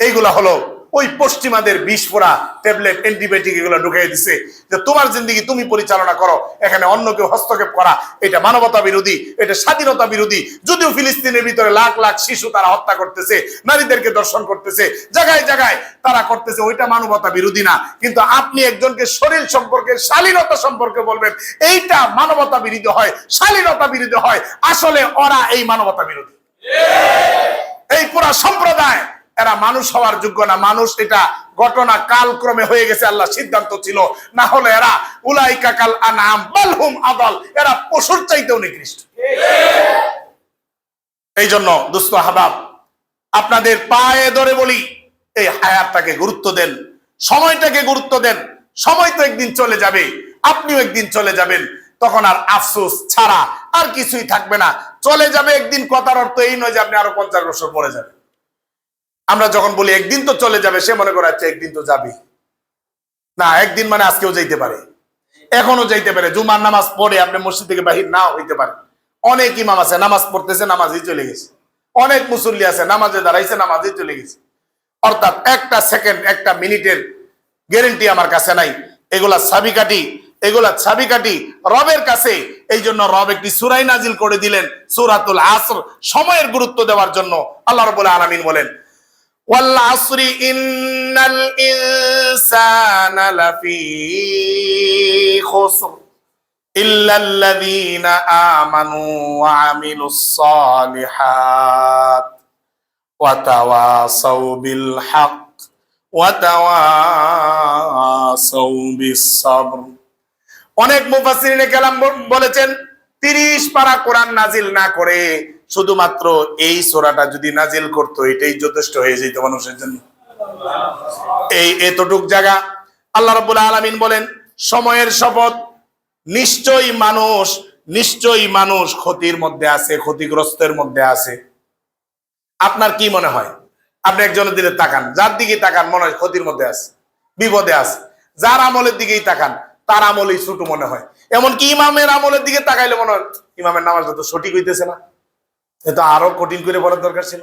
এইগুলা হলো ওই পশ্চিমাদের বিষ পোড়া ট্যাবলেট, অ্যান্টিবায়োটিক এগুলো ঢুকিয়ে দিছে যে তোমার জিন্দেগি তুমি পরিচালনা করো, এখানে অন্য কেউ হস্তক্ষেপ করা এটা মানবতা বিরোধী, এটা স্বাধীনতা বিরোধী। যদিও ফিলিস্তিনের ভিতরে লাখ লাখ শিশু তারা হত্যা করতেছে, নারীদেরকে দর্শন করতেছে, জায়গায় জায়গায় তারা করতেছে, ওইটা মানবতা বিরোধী না। কিন্তু আপনি একজনকে শরীর সম্পর্কে, শালীনতা সম্পর্কে বলবেন এইটা মানবতা বিরোধী হয়, শালীনতা বিরোধী হয়, আসলে ওরা এই মানবতা বিরোধী। এই পুরা সম্প্রদায় এরা মানুষ হওয়ার যোগ্য না। মানুষ এটা ঘটনা কালক্রমে হয়ে গেছে, আল্লাহ সিদ্ধান্ত ছিল, না হলে এরা উলাইকা কাল আনআম বাল হুম আদাল, এরা পশুর চাইতেও নিকৃষ্ট। এই জন্য দোস্ত আহবাব, আপনাদের পায়ে ধরে বলি, এই হায়াতটাকে গুরুত্ব দেন, সময়টাকে গুরুত্ব দেন। সময় তো একদিন চলে যাবে, আপনিও একদিন চলে যাবেন, তখন আর আফসোস ছাড়া আর কিছুই থাকবে না। চলে যাবে একদিন, কথার অর্থ এই নয় যে আপনি আরো 50 বছর পরে যাবেন। আমরা যখন বলি একদিন তো চলে যাবে, সে মনে করে আচ্ছা একদিন তো যাবে না। একদিন মানে আজকেও যাইতে পারে, এখনো যাইতে পারে। জুমার নামাজ পড়ে আপনি মসজিদ থেকে বাহির নাও হইতে পারে। অনেক ইমাম আছে নামাজ পড়তেছে, নামাজই চলে গেছে। অনেক মুসল্লি আছে নামাজে দাঁড়াইছে, নামাজই চলে গেছে। অর্থাৎ একটা সেকেন্ড, একটা মিনিটের গ্যারেন্টি আমার কাছে নাই। এগুলা ছাবিকাটি রবের কাছে। এই জন্য রব একটি সূরা নাজিল করে দিলেন, সূরাতুল আসর, সময়ের গুরুত্ব দেওয়ার জন্য। আল্লাহ রাব্বুল আলামিন বলেন, ওয়াল আসরি ইন্নাল ইনসানা লাফি খুসর ইল্লাল্লাযীনা আমানু ওয়া আমিলুস সালিহাত ওয়া তাওয়াসাউ বিল হক ওয়া তাওয়াসাউ বিস সাবর। অনেক মুফাসসিরিনে কেলাম বলেছেন 30 পারা কোরআন নাজিল না করে শুধুমাত্র এই সূরাটা যদি নাজিল করতো, এটাই যথেষ্ট হয়ে যেত মানুষের জন্য। এই এতটুক জায়গা আল্লাহ রাব্বুল আলামিন বলেন, সময়ের শপথ, নিশ্চয়ই মানুষ ক্ষতির মধ্যে আছে, ক্ষতিগ্রস্তের মধ্যে আছে। আপনার কি মনে হয়? আপনি একজনের দিকে তাকান, যার দিকে তাকান মনে হয় ক্ষতির মধ্যে আছে, বিপদে আছে। যার আমলের দিকেই তাকান তার আমলই ছোট মনে হয়। এমনকি ইমামের আমলের দিকে তাকাইলে মনে হয় ইমামের নামাজটা তো সঠিক হইতেছে না, এটা আরো কঠিন করে বলার দরকার ছিল।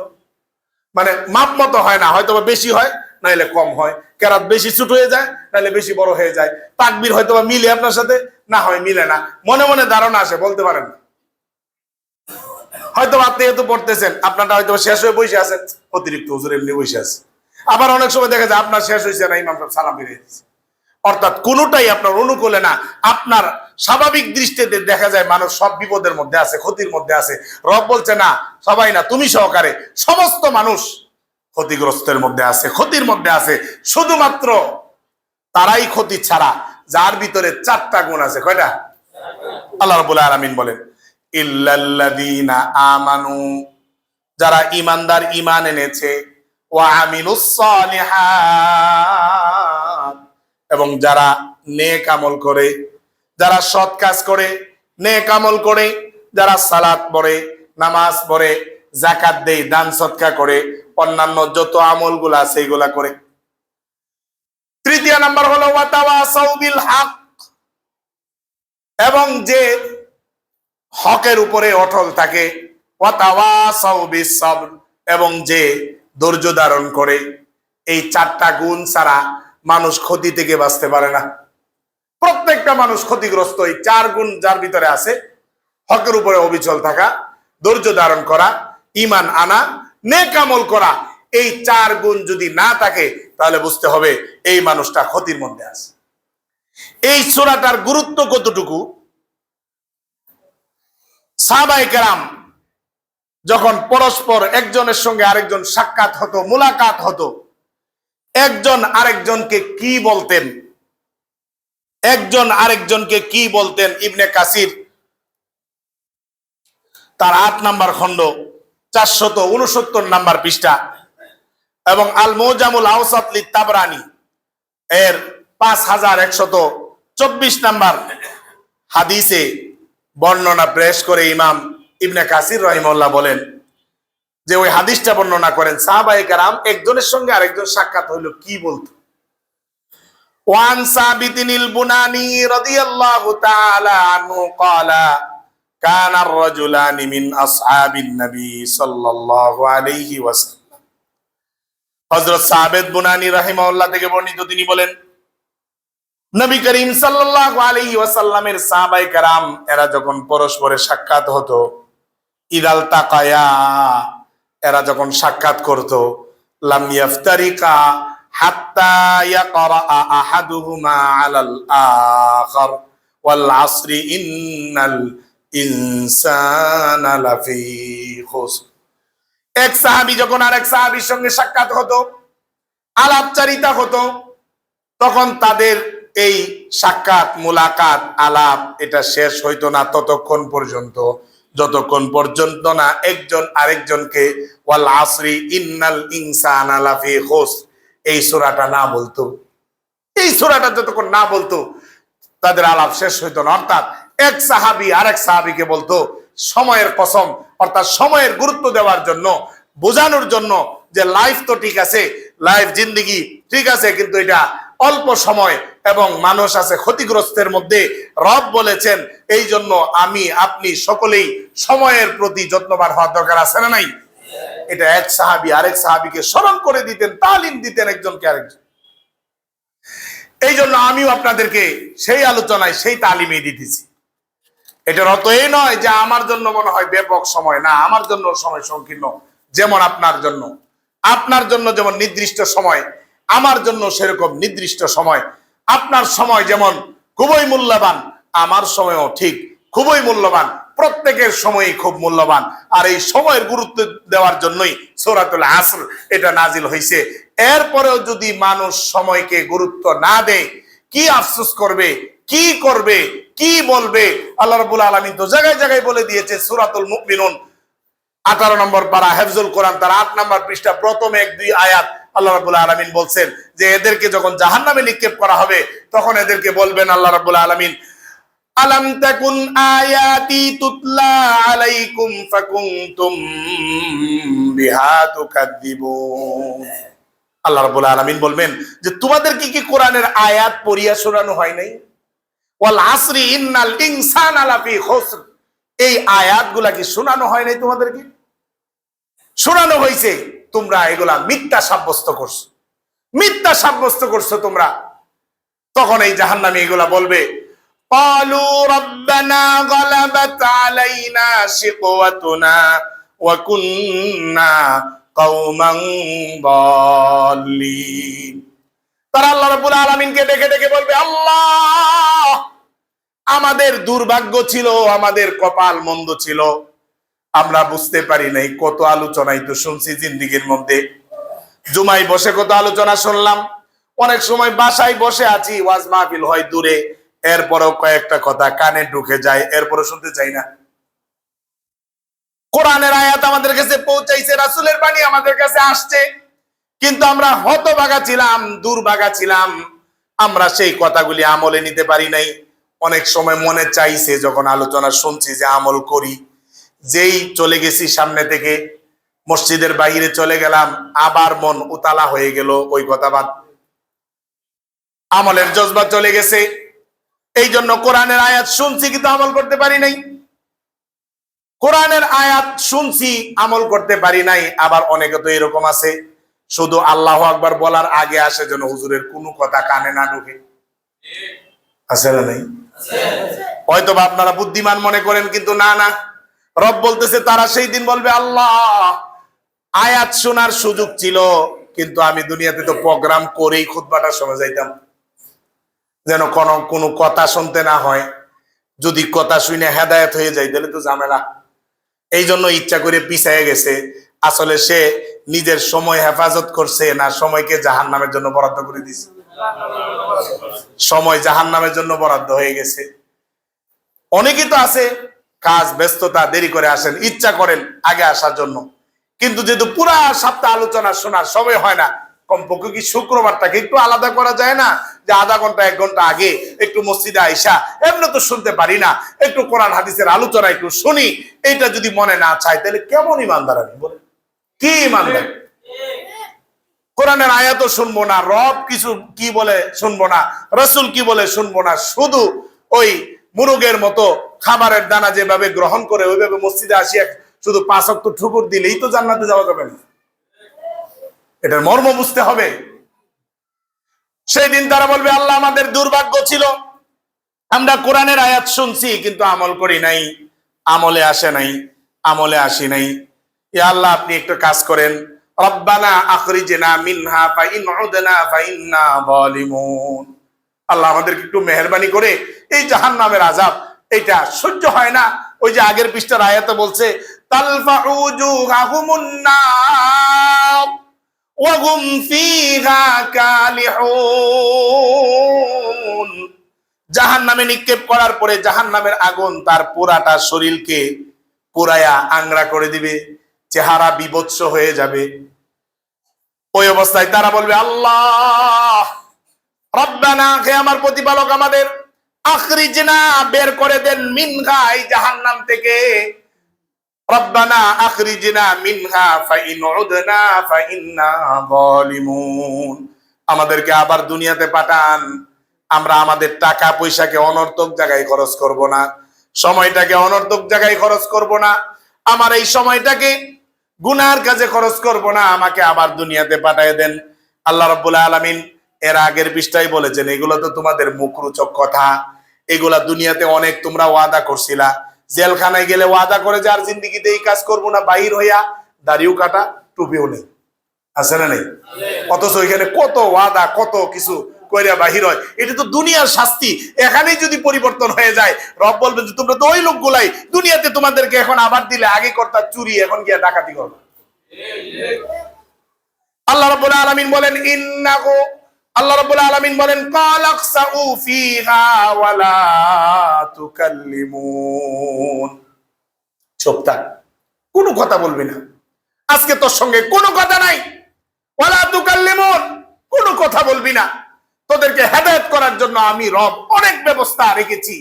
মানে মাপ মতো হয় না, হয়তো বেশি হয়, নাইলে কম হয়, কেরাত বেশি ছোট হয়ে যায় নাইলে বেশি বড় হয়ে যায়, তাকবীর হয়তো বা মিলে আপনার সাথে, না হয় মিলে না, মনে মনে ধারণা আসে, বলতে পারেন না। হয়তো আপনি এত পড়তেছেন, আপনারটা হয়তো শেষ হয়ে বসে আছেন, অতিরিক্ত হুজুর এমনি বসে আছে। আবার অনেক সময় দেখা যায় আপনার শেষ হয়েছে না, ইমাম সাহেব সালাম ফিরে দিচ্ছে। অর্থাৎ কোনোটাই আপনার অনুকূলে না। আপনার স্বাভাবিক দৃষ্টিতে দেখা যায় মানুষ সব বিপদের মধ্যে আছে, ক্ষতির মধ্যে আছে। রব বলছে না, সবাই না, তুমি সহকারে সমস্ত মানুষ ক্ষতিগ্রস্তের মধ্যে আছে, ক্ষতির মধ্যে আছে। শুধুমাত্র তারাই ক্ষতি ছাড়া যার ভিতরে 4টা গুণ আছে। কয়টা? আল্লাহ রাব্বুল আলামিন বলেন ইল্লাল্লাযীনা আমানু, যারা ঈমানদার, ঈমান এনেছে, ওয়া আমিলুস সালিহাত, এবং যারা নেক আমল করে, যারা সৎ কাজ করে, নেক আমল করে, যারা সালাত পড়ে, নামাজ পড়ে, যাকাত দেয়, দান সদকা করে, অন্যান্য যত আমলগুলো আছে এগুলা করে। তৃতীয় নাম্বার হলো ওয়া তাওয়াসাউ বিল হক, এবং যে হকের উপরে অটল থাকে, ওয়া তাওয়াসাউ বিস সাবর, এবং যে ধৈর্য ধারণ করে। এই 4টা গুণ ছাড়া মানুষ ক্ষতি থেকে বাঁচতে পারে না। প্রত্যেকটা মানুষ ক্ষতিগ্রস্ত। এই 4 গুণ যার ভিতরে আছে, হকের উপরে অবিচল থাকা, ধৈর্য ধারণ করা, ঈমান আনা, নেক আমল করা, এই 4 গুণ যদি না থাকে তাহলে বুঝতে হবে এই মানুষটা ক্ষতির মধ্যে আছে। এই সূরাটার গুরুত্ব কতটুকু? সাহাবায়ে কেরাম যখন পরস্পর একজনের সঙ্গে আরেকজন সাক্ষাৎ হতো, মুলাকাত হতো, একজন আরেকজনকে কি বলতেন, একজন আরেকজনকে কি বলতেন? ইবনে কাসির তার 8 নাম্বার খণ্ড 469 নাম্বার পৃষ্ঠা, এবং আল মুজামুল আওসাত লিত তাবরানী এর 5124 নাম্বার হাদিসে বর্ণনা পেশ করে ইমাম ইবনে কাসির রাহিমাহুল্লাহ বলেন যে ওই হাদিসটা বর্ণনা করেন, সাহাবায়ে কেরাম একজনের সঙ্গে আরেকজন সাক্ষাৎ হইলো, কি বলতো? ওয়ান সাবিতিনিল বুনানি রাদিয়াল্লাহু তাআলা আনহু ক্বালা কানা আর-রাজুলানি মিন আসহাবিন নবী সাল্লাল্লাহু আলাইহি ওয়াসাল্লাম। হযরত সাবিত বুনানি রাহিমাহুল্লাহ থেকে বর্ণিত, তিনি বলেন নবী করিম সাল্লাল্লাহু আলাইহি ওয়াসাল্লামের সাহাবায়ে কেরাম এরা যখন পরস্পরের সাক্ষাৎ হতো, ইদাল তাকায়া, এরা যখন সাক্ষাৎ করত, লাম ইয়াফতারিকা হাত্তা ইয়াকরা আহাদুহুমা আলাল আখার ওয়াল আসরি ইন্নাল ইনসানা লাফি খুসর। এক সাহাবী যখন আরেক সাহাবীর সঙ্গে সাক্ষাৎ হতো, আলাপচারিতা হতো, তখন তাদের এই সাক্ষাৎ, মুলাকাত, আলাপ এটা শেষ হইতো না ততক্ষণ পর্যন্ত যতক্ষণ পর্যন্ত না একজন আরেকজনকে ওয়াল আসরি ইন্নাল ইনসানা লাফি খুসর এই সূরাটা না বলতো। এই সূরাটা যতক্ষণ না বলতো তাদের আলাপ শেষ হইতো না। অর্থাৎ এক সাহাবী আরেক সাহাবীকে বলতো সময়ের কসম, অর্থাৎ সময়ের গুরুত্ব দেওয়ার জন্য, বোঝানোর জন্য যে লাইফ তো ঠিক আছে, লাইফ জিন্দেগি ঠিক আছে, কিন্তু এটা অল্প সময় এবং মানুষ আছে ক্ষতিগ্রস্তের মধ্যে। রব বলেছেন এই জন্য আমি আপনি সকলেই সময়ের প্রতি যত্নবান হওয়ার দরকার আছে না নাই? এটা এক সাহাবী আরেক সাহাবীকে স্মরণ করে দিতেন, তালিম দিতেন একজনকে আরেকজন। এই জন্য আমিও আপনাদেরকে সেই আলোচনায় সেই তালিমই দিতেছি। এটার অর্থ এই নয় যে আমার জন্য মনে হয় ব্যাপক সময়, না, আমার জন্য সময় সংকীর্ণ। যেমন আপনার জন্য যেমন নির্দিষ্ট সময়, আমার জন্য সেরকম নির্দিষ্ট সময়। আপনার সময় যেমন খুবই মূল্যবান, আমার সময়ও ঠিক খুবই মূল্যবান। প্রত্যেকের সময়ই খুব মূল্যবান। আর এই সময়ের গুরুত্ব দেওয়ার জন্যই সূরাতুল আসর এটা নাজিল হয়েছে। এরপরেও যদি মানুষ সময়কে গুরুত্ব না দেয়, কি আফসোস করবে, কি করবে, কি বলবে? আল্লাহ রাব্বুল আলামিন তো জায়গায় জায়গায় বলে দিয়েছে। সূরাতুল মুমিনুন 18 নম্বর পারা, হিফজুল কোরআন তার 8 নম্বর পৃষ্ঠা, প্রথম 1-2 আয়াত আল্লাহ রাব্বুল আলামিন বলছেন যে এদেরকে যখন জাহান্নামে নিক্ষেপ করা হবে তখন এদেরকে বলবেন আল্লাহ রাব্বুল আলামিন, আলাম তাকুন আয়াতি তুতলা আলাইকুম ফাকুনতুম বিহা তুকাদ্দিবুন। আল্লাহ রাব্বুল আলামিন বলবেন যে তোমাদেরকে কি কোরআনের আয়াত পড়িয়া শোনানো হয় নাই? ওয়াল আসরি ইন্নাল ইনসানা লাফি খুসর, এই আয়াতগুলা কি শোনানো হয় নাই তোমাদেরকে? শোনানো হয়েছে, তোমরা এগুলা মিথ্যা সাব্যস্ত করছো। মিথ্যা সাব্যস্ত করছো তোমরা। তখন এই জাহান্নামী এগুলা বলবে, ক্বালু রাব্বানা গালাবাত আলাইনা শিকওয়াতুনা ওয়া কুন্না কওমান দাল্লিন। তারা আল্লাহ রাব্বুল আলামিনকে ডেকে ডেকে বলবে, আল্লাহ, আমাদের দুর্ভাগ্য ছিল, আমাদের কপাল মন্দ ছিল, আমরা বুঝতে পারি নাই। কত আলোচনাই তো শুনছি জিন্দেগীর মধ্যে, জুমায় বসে কত আলোচনা শুনলাম, অনেক সময় বাসায় বসে আছি, ওয়াজ মাহফিল হয় দূরে, এরপরও কয়েকটা কথা কানে ঢুকে যায়, এরপরও শুনতে চাই না। কোরআনের আয়াত আমাদের কাছে পৌঁছাইছে, রাসূলের বাণী আমাদের কাছে আসছে, কিন্তু আমরা হতভাগা ছিলাম, দুর্ভাগা ছিলাম, আমরা সেই কথাগুলি আমলে নিতে পারি নাই। অনেক সময় মনে চাইছে যখন আলোচনা শুনছি যে আমল করি, যেই চলে গেছি সামনে থেকে, মসজিদের বাইরে চলে গেলাম, আবার মন উতালা হয়ে গেল, ওই কথা বাদ, আমলের জজবা চলে গেছে। এই জন্য কোরআনের আয়াত শুনছি কিন্তু আমল করতে পারি নাই। কোরআনের আয়াত শুনছি, আমল করতে পারি নাই। আবার অনেকে তো এরকম আছে, শুধু আল্লাহু আকবার বলার আগে আসে যেন হুজুরের কোনো কথা কানে না ঢুকে। আছে না নাই? হয়তো বা আপনারা বুদ্ধিমান মনে করেন, কিন্তু না না, রব বলতেছে তারা সেই দিন বলবে, আল্লাহ, আয়াত শোনার সুযোগ ছিল, কিন্তু আমি দুনিয়াতে তো প্রোগ্রাম করেই খুতবাটার সময় যাইতাম, যেন কোনো কথা শুনতে না হয়। যদি কথা শুনে হেদায়েত হয়ে যায় তাহলে তো ঝামেলা। এই জন্য ইচ্ছা করে পিছায় গেছে। আসলে সে নিজের সময় হেফাজত করছে না, সময়কে জাহান্নামের জন্য বরাদ্দ করে দিছে। সময় জাহান্নামের জন্য বরাদ্দ হয়ে গেছে। অনেকেই তো আছে কাজ ব্যস্ততা, দেরি করে আসেন, ইচ্ছা করেন আগে আসার জন্য, কিন্তু যেহেতু পুরা সপ্তাহ আলোচনা শোনার সময় হয় না, কমপক্ষে কি শুক্রবারটাকে একটু আলাদা করা যায় না, যে আধা ঘন্টা 1 ঘন্টা আগে একটু মসজিদে আইসা, এমনি তো শুনতে পারি না, একটু কোরআন হাদিসের আলোচনা একটু শুনি, এইটা যদি মনে না চায় তাহলে কেমন ইমানদার আমি বলে, কি ইমানদার? কোরআনের আয়াতও শুনবো না, রব কিছু কি বলে শুনবো না, রাসূল কি বলে শুনবো না, শুধু ওই মুরগের মতো খাবারের দানা যেভাবে গ্রহণ করে ওইভাবে মসজিদে আসিয়া শুধু 5 ওয়াক্ত ঠুকুর দিলেই তো জান্নাতে যাওয়া যাবে না। এটার মর্ম বুঝতে হবে। সেই দিন তারা বলবে, আল্লাহ, আমাদের দুর্ভাগ্য ছিল, আমরা কোরআনের আয়াত শুনছি কিন্তু আমল করি নাই, আমলে আসে নাই, আমলে আসি নাই। ইয়া আল্লাহ, আপনি একটু কাজ করেন, রব্বানা আখরিজনা মিনহা ফাইন উদনা ফাইন্না যালিমুন। আল্লাহ, আমাদেরকে একটু মেহেরবানি করে এই জাহান্নামের আযাব, এটা সহ্য হয় না। ওই যে আগের পৃষ্ঠার আয়াতে বলছে, তালফাউ জুহাহুমুন নার ওয়া হুম ফিহা কালিহুন। জাহান্নামে নিক্ষেপ করার পরে জাহান্নামের আগুন তার পুরাটা শরীরকে পুরায়া আংরা করে দিবে, চেহারা বিভৎস হয়ে যাবে। ওই অবস্থায় তারা বলবে, আল্লাহ, রব্বানা, হে আমার প্রতিপালক আমাদের, আখরিজনা, বের করে দেন, মিনহা, এই জাহান্নাম থেকে, রব্বানা আখরিজনা মিনহা ফাইন উদনা ফাইন্না যালিমুন। আমাদেরকে আবার দুনিয়াতে পাঠান, আমরা আমাদের টাকা পয়সাকে অনর্থক জায়গায় খরচ করব না, সময়টাকে অনর্থক জায়গায় খরচ করব না, আমার এই সময়টাকে গুনার কাজে খরচ করব না, আমাকে আবার দুনিয়াতে পাঠিয়ে দেন। আল্লাহ রাব্বুল আলামিন এর আগের পৃষ্ঠায় বলেছেন, এগুলো তো তোমাদের মুখরোচক কথা, এগুলা দুনিয়াতে অনেক তোমরা ওয়াদা করছিলা, জেলখানায় গেলে ওয়াদা করে যে আর জিন্দেগিতে এই কাজ করবো না, বাহির হইয়া দাড়িও কাটা, টুপিও নেই, আছে না নেই? অথচ ওইখানে কত ওয়াদা, কত কিছু কইরা বাহির হয়। এটা তো দুনিয়ার শাস্তি, এখানেই যদি পরিবর্তন হয়ে যায়, রব বলবেন যে তোমরা তো ওই লোকগুলাই, দুনিয়াতে তোমাদেরকে এখন আবার দিলে, আগে করতা চুরি, এখন গিয়া ডাকাতি করবে। আল্লাহ রাব্বুল আলামিন বলেন, ইন্নাহু, আল্লাহ রাব্বুল আলামিন বলেন, কালাকসাউ ফিহা ওয়ালা তুকাল্লিমুন। চুপ থাক, কোনো কথা বলবি না, আজকে তোর সঙ্গে কোনো কথা নাই, ওয়ালা তুকাল্লিমুন, কোনো কথা বলবি না। তোদেরকে হেদায়েত করার জন্য আমি রব অনেক ব্যবস্থা রেখেছি,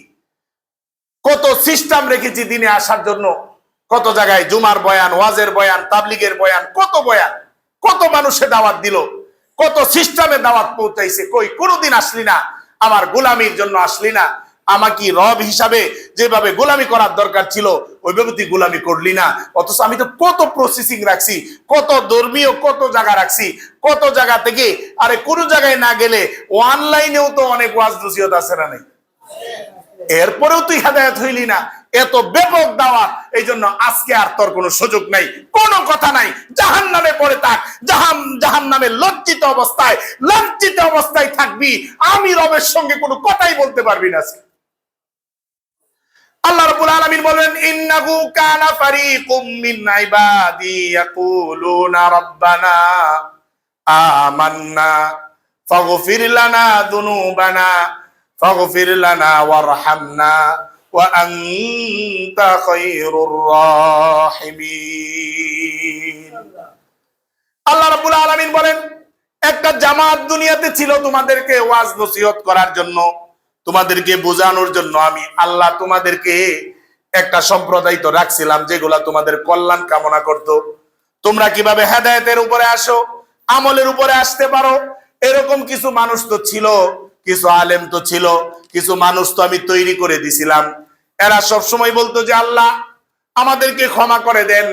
কত সিস্টেম রেখেছি দিনে আসার জন্য, কত জায়গায় জুমার বয়ান, ওয়াজের বয়ান, তাবলীগের বয়ান, কত বয়ান, কত মানুষে দাওয়াত দিল, কত সিস্টেমে দাওয়াত পৌঁছাইছে। কই কোনোদিন আসলি না, আমার গোলামির জন্য আসলি না, আমাকে রব হিসাবে যেভাবে গোলামি করার দরকার ছিল ওইভাবে তুই গোলামি করলি না। অথচ আমি তো কত প্রসেসিং রাখছি, কত ধর্মীয় কত জায়গা রাখছি, কত জায়গা থেকে, আরে কোন জায়গায় না গেলে অনলাইনেও তো অনেক ওয়াজ নসিহত আছে না নাই? এরপরেও তুই হেদায়েত হইলি না, এত ব্যাপক দাওয়াত। এই জন্য আজকে আর তোর কোনো সুযোগ নাই, কোনো কথা নাই, জাহান্নামে পড়ে থাক, জাহান্নামে লজ্জিত অবস্থায় থাকবি। আমি রবের সঙ্গে কোনো কথাই বলতে পারবি না। আল্লাহ রাব্বুল আলামিন বলেন, ইন্নাহু কানা ফারিকুম মিন ইবাদি ইয়াকুলুনা রাব্বানা আমান্না ফাগফির লানা যুনুবানা ফাগফির লানা ওয়ারহামনা ওয়া আনতা খায়রুর রাহিমিন। আল্লাহ রাব্বুল আলামিন বলেন, একটা জামাত দুনিয়াতে ছিল তোমাদেরকে ওয়াজ নসিহত করার জন্য, তোমাদেরকে বোঝানোর জন্য। আমি আল্লাহ তোমাদেরকে একটা সম্প্রদায় তো রাখছিলাম যেগুলা তোমাদের কল্যাণ কামনা করত। তোমরা কিভাবে হেদায়েতের উপরে আসো, আমলের উপরে আসতে পারো, এরকম কিছু মানুষ তো ছিল, কিছু আলেম তো ছিল, কিছু মানুষ তো আমি তৈরি করে দিছিলাম। এরা সব সময় বলতো যে আল্লাহ আমাদেরকে ক্ষমা করে দেন,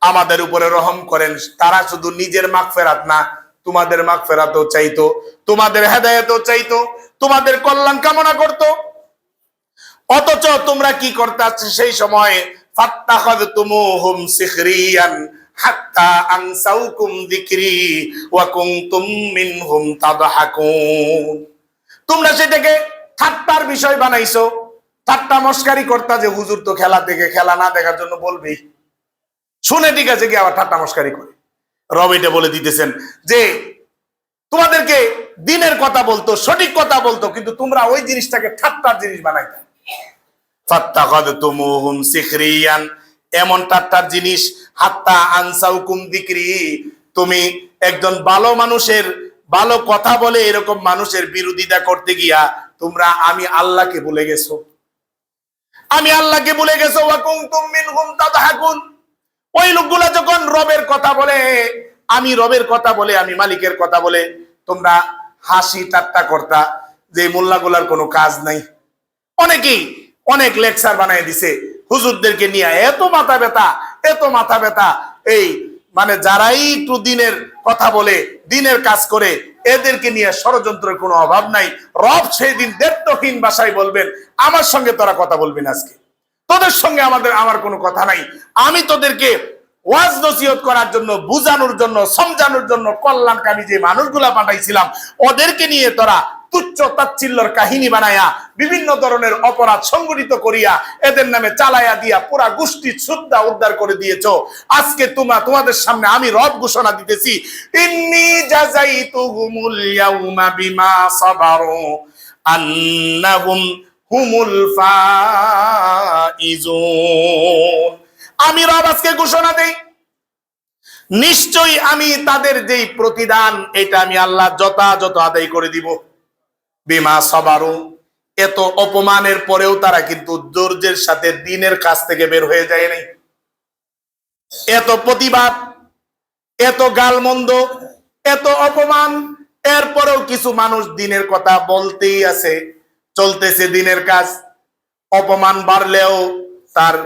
আমাদের উপরে রহম করেন। তারা শুধু নিজের মাগফিরাত না, তোমাদের মাগফিরাতও চাইতো, তোমাদের হেদায়েতও চাইতো, তোমাদের কল্যাণ কামনা করত। অথচ তোমরা কি করতে সেই সময় ফাত্তাখাযতুমুহুম সিখরিয়ান হাত্তা আনসাউকুম যিকরি ওয়া কুনতুম মিনহুম তাদহাকুন। তোমরা সেটাকে ঠাট্টার বিষয় বানাইছো, ঠাট্টা মস্কারি করতা যে হুজুর তো খেলা থেকে খেলা না দেখার জন্য বলবি, শুনে ঠিক আছে কি আবার ঠাট্টা মস্কারি করে। রব এটা বলে দিতেছেন যে তোমাদেরকে দিনের কথা বলতো, সঠিক কথা বলতো, কিন্তু তোমরা ওই জিনিসটাকে ঠাট্টার জিনিস বানাইতা। ফাত্তাখাযতুমুহুম সিখরিয়ান, এমন ঠাট্টার জিনিস, হাত্তা আনসাউকুম যিকরি, তুমি একজন ভালো মানুষের ভালো কথা বলে এরকম মানুষের বিরোধিতা করতে গিয়া তোমরা আমি আল্লাহকে ভুলে গেছো, আমি আল্লাহকে ভুলে গেছো। ওয়া কুনতুম মিনহুম তাদহাকুন, ওই লোকগুলা যখন রবের কথা বলে, আমি রবের কথা বলে, আমি মালিকের কথা বলে, তোমরা হাসি ঠাট্টা করতা যে মোল্লাগুলার কোনো কাজ নাই। অনেকেই অনেক লেকচার বানাই দিছে হুজুরদেরকে নিয়ে, এত মাথা ব্যথা। এই মানে যারাই একটু দিনের কথা বলে, দিনের কাজ করে, এদেরকে নিয়ে ষড়যন্ত্রের কোনো অভাব নাই। রব সেই দিন দায়িত্বহীন ভাষায় বলবেন, আমার সঙ্গে তোরা কথা বলবি না, আজকে তোদের সঙ্গে আমার কোনো কথা নাই। আমি তোদেরকে ওয়াজ নসিহত করার জন্য, বুঝানোর জন্য, সমঝানোর জন্য কল্যাণকামী যে মানুষগুলা পাঠাইছিলাম, ওদেরকে নিয়ে তোরা তুচ্ছ তাচ্ছিল্যর কাহিনী বানায়া, বিভিন্ন ধরনের অপরাধ সংগঠিত করিয়া, এদের নামে চালায়া দিয়া পুরা গোষ্ঠী সুদ্ধা উদ্ধার করে দিয়েছো। আজকে তোমাদের সামনে আমি রব ঘোষণা দিতেছি, ইন্নী জাযাইতুহুমুল ইয়াউমা বিমা সাবারু আন্নাহুম হুমুল ফাইজুন। আমি রব আজকে ঘোষণা দেই, নিশ্চয়ই আমি তাদের যেই প্রতিদান, এটা আমি আল্লাহ যথাযথ আদায় করে দিব। বিমা সাবারু, এত অপমানের পরেও তারা কিন্তু ধৈর্যের সাথে দিনের কাছ থেকে বের হয়ে যায় নাই। এত প্রতিবাদ, এত গালমন্দ, এত অপমান, এরপরেও কিছু মানুষ দিনের কথা বলতেই আছে, চলতেছে দিনের কাজ। অপমান বাড়লেও তার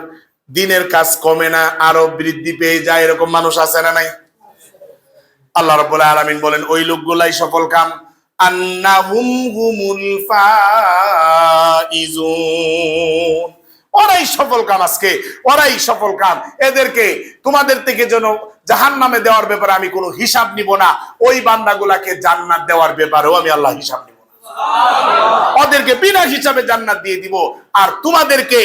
দিনের কাজ কমে না, আরো বৃদ্ধি পেয়ে যায়, এরকম মানুষ আছে না নাই? আল্লাহ রাব্বুল আলামিন বলেন, ওই লোকগুলাই সফল কাম, আন্নাহুম হুমুল ফাইজুন, ওরাই সফল কাম। আজকে ওরাই সফল কাম। এদেরকে তোমাদের থেকে যেন জাহান্নামে দেওয়ার ব্যাপারে আমি কোনো হিসাব নিব না, ওই বান্দাগুলাকে জান্নাত দেওয়ার ব্যাপারেও আমি আল্লাহ হিসাব নিব না। ওদেরকে বিনা হিসাবে জান্নাত দিয়ে দিব, আর তোমাদেরকে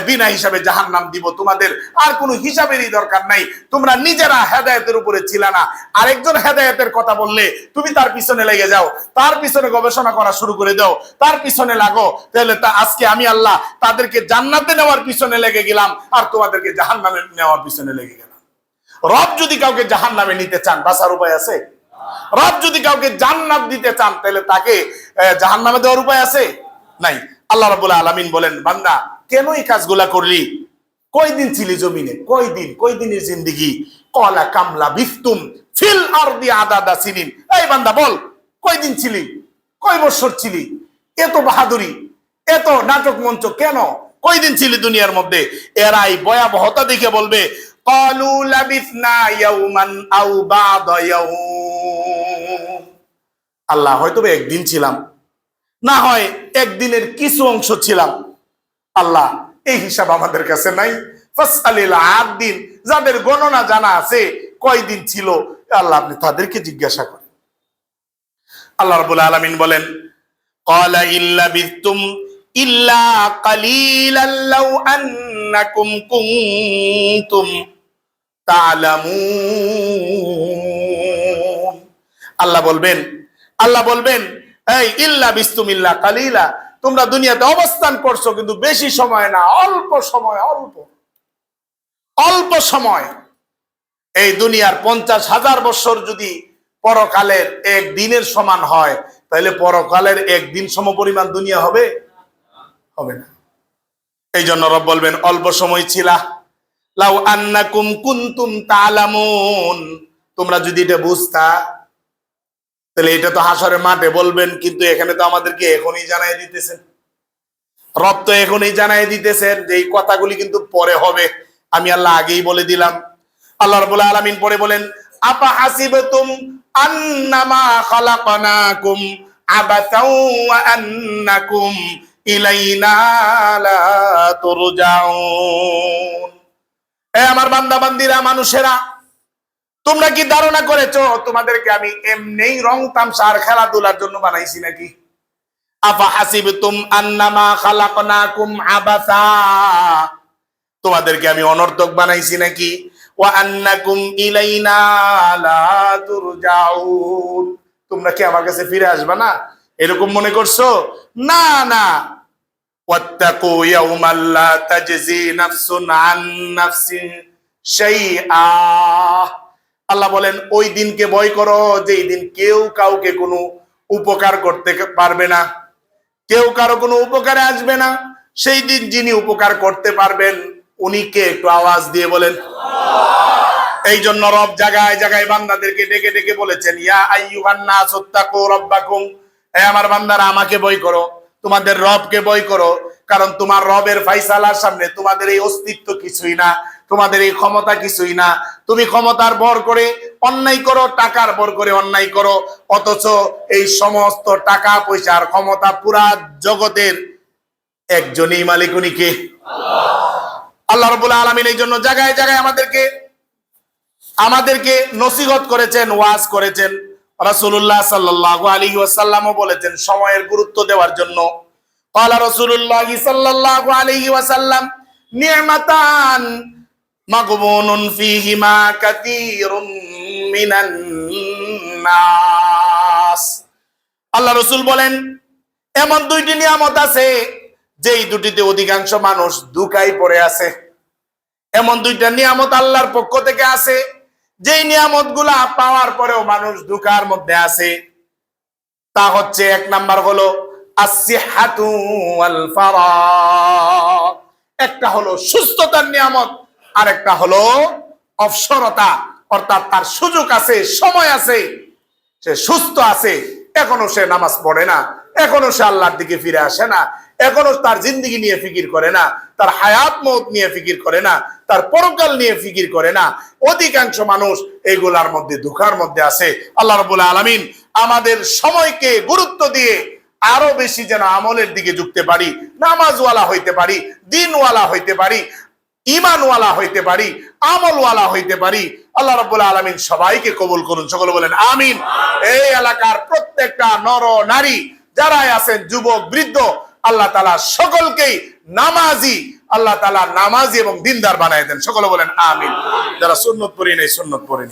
বিনা হিসাবে জাহান্নাম দিব। তোমাদের আর কোনো হিসাবেরই দরকার নাই। তোমরা নিজেরা হেদায়েতের উপরে ছিল না, আরেকজন হেদায়েতের কথা বললে তুমি তার পিছনে লেগে যাও, তার পিছনে গবেষণা করা শুরু করে দাও, তার পিছনে লাগো। তাহলে আজকে আমি আল্লাহ তাদেরকে জান্নাতে নেওয়ার পিছনে লেগে গেলাম, আর তোমাদেরকে জাহান্নামে নেওয়ার পিছনে লেগে গেলাম। রব যদি কাউকে জাহান্নামে নিতে চান, বাঁচার উপায় আছে? রব যদি কাউকে জান্নাত দিতে চান, তাহলে তাকে জাহান্নামে দেওয়ার উপায় আছে? নাই। আল্লাহ রাব্বুল আলামিন বলেন, বান্দা কেন এই কাজগুলা করলি? কয়দিন ছিলি জমিনে? কয়দিনের জিন্দেগি? কলা কামলা বিফতুম ফিল আরদি আদাদা সিনিন। এই বান্দা বল, কয়দিন ছিলি, কয় বছর ছিলি? এত বাহাদুরি, এত নাটক মঞ্চ কেন? কয়দিন ছিলি দুনিয়ার মধ্যে? এরাই ভয়াবহতা দেখে বলবে ক্বালু লাবিসনা ইয়াওমান আও বা'দা ইয়াওম, আল্লাহ হয়তো একদিন ছিলাম, না হয় একদিনের কিছু অংশ ছিলাম। আল্লাহ এই হিসাব আমাদের কাছে নাই। ফাসআলিল আদিন, যাদের গণনা জানা আছে কয়দিন ছিল, আল্লাহ আপনি তাদেরকে জিজ্ঞাসা করেন। আল্লাহ রাব্বুল আলামিন বলেন ক্বালা ইল্লা বিতুম ইল্লা কালিলান লাউ আন্নাকুম কুনতুম তা'লামুন। আল্লাহ বলবেন এই ইল্লা বিস্তুম ইল্লা কালিলা, তোমরা দুনিয়াতে অবস্থান করছো কিন্তু বেশি সময় না, অল্প সময়, অল্প সময়। এই দুনিয়ার 50,000 বছর যদি পরকালের এক দিনের সমান হয়, তাহলে পরকালের একদিন সমপরিমাণ দুনিয়া হবে? হবে না। এই জন্য রব বলবেন অল্প সময় ছিলা। লাউ আন্নাকুম কুনতুম তা'লামুন, তোমরা যদি এটা বুঝতা, তাহলে এটা তো হাসরের মাঠে বলবেন, কিন্তু এখানে তো আমাদেরকে এখনই জানাই দিতেছেন। রব তো এখনই জানাই দিতেছেন যে এই কথাগুলি কিন্তু পরে হবে, আমি আল্লাহ আগেই বলে দিলাম। আল্লাহ রাব্বুল আলামিন পরে বলেন আফা হাসিবতুম আন্নামা খালাকনাকুম আবাসাও ওয়া আন্নাকুম ইলাইনা লা তুরজাউন। হে আমার বান্দা বান্দিরা, মানুষেরা, তোমরা কি ধারণা করেছো তোমাদেরকে আমি এমনিই রং তামসার খেলাধুলার জন্য বানাইছি নাকি? আফা হাসিবতুম আন্নামা খালাকনাকুম আবাসা, তোমাদেরকে আমি অনর্থক বানাইছি নাকি? ওয়া আন্নাকুম ইলাইনা লা তুরজাউন, তোমরা কি আমার কাছে ফিরে আসবে না, এরকম মনে করছো? না না। ওয়াত্তাকু ইয়াওমান লা তাজজি নাফসুন আন নাফসিন শাইআ, আল্লাহ বলেন ওই দিনকে ভয় করো যেই দিন কেউ কাউকে কোনো উপকার করতে পারবে না, কেউ কারো কোনো উপকারে আসবে না। সেই দিন যিনি উপকার করতে পারবেন উনি কে? একটু আওয়াজ দিয়ে বলেন। এই জন্য রব জায়গায় জায়গায় বান্দাদেরকে ডেকে ডেকে বলেছেন ইয়া আইয়ুহান নাস ইত্তাকু রাব্বাকুম, হে আমার বান্দারা আমাকে ভয় করো, তোমাদের রবকে ভয় করো। কারণ তোমার রবের ফায়সালার সামনে তোমাদের এই অস্তিত্ব কিছুই না, তোমাদের এই ক্ষমতা কিছুই না। তুমি ক্ষমতার ভর করে অন্যায় করো, টাকার ভর করে অন্যায় করো, অথচ এই সমস্ত টাকা পয়সার ক্ষমতা পুরা জগতের একজনই মালিক, উনি কে? আল্লাহ রাব্বুল আলামিন। এই জন্য জায়গায় জায়গায় আমাদেরকে নসিহত করেছেন, ওয়াজ করেছেন। রাসূলুল্লাহ সাল্লাল্লাহু আলাইহি ওয়াসাল্লামও বলেছেন সময়ের গুরুত্ব দেওয়ার জন্য। ক্বালা রাসূলুল্লাহ সাল্লাল্লাহু আলাইহি ওয়াসাল্লাম নি'মাতান মাগবুনুন ফীহিমা কাসীরুম মিনান নাস। আল্লাহ রাসূল বলেন এমন দুইটি নিয়ামত আছে যেই দুটিতে অধিকাংশ মানুষ ধোঁকায় পড়ে আছে। এমন দুইটা নিয়ামত আল্লাহর পক্ষ থেকে আছে যেই নিয়ামতগুলা পাওয়ার পরেও মানুষ ধোঁকার মধ্যে আছে। তা হচ্ছে, এক নাম্বার হলো আসসিহাতু ওয়াল ফারাগ, একটা হলো সুস্থতার নিয়ামত, আর একটা হলো অবসরতা, অর্থাৎ তার সুযোগ আছে, সময় আছে, সে সুস্থ আছে, এখনো সে নামাজ পড়ে না, এখনো সে আল্লাহর দিকে ফিরে আসে না, এখনো তার জিন্দেগি নিয়ে ফিকির করে না, তার হায়াত মওত নিয়ে ফিকির করে না, তার পরকাল নিয়ে ফিকির করে না। অধিকাংশ মানুষ এইগুলার মধ্যে ধোঁকার মধ্যে আছে। আল্লাহ রাব্বুল আলামিন আমাদের সময়কে গুরুত্ব দিয়ে আরো বেশি যেন আমলের দিকে ঝুঁকতে পারি, নামাজওয়ালা হইতে পারি, দিনওয়ালা হইতে পারি, ঈমানওয়ালা হইতে পারি, আমলওয়ালা হইতে পারি। আল্লাহ রাব্বুল আলামিন সবাইকে কবুল করুন, সকলে বলেন আমিন। এই এলাকার প্রত্যেকটা নর নারী যারাই আছেন, যুবক বৃদ্ধ, আল্লাহ তাআলা সকলকেই নামাজি, আল্লাহ তাআলা নামাজি এবং দিনদার বানায় দেন, সকলে বলেন আমিন। যারা সুন্নত পড়ি নাই সুন্নত পড়েন।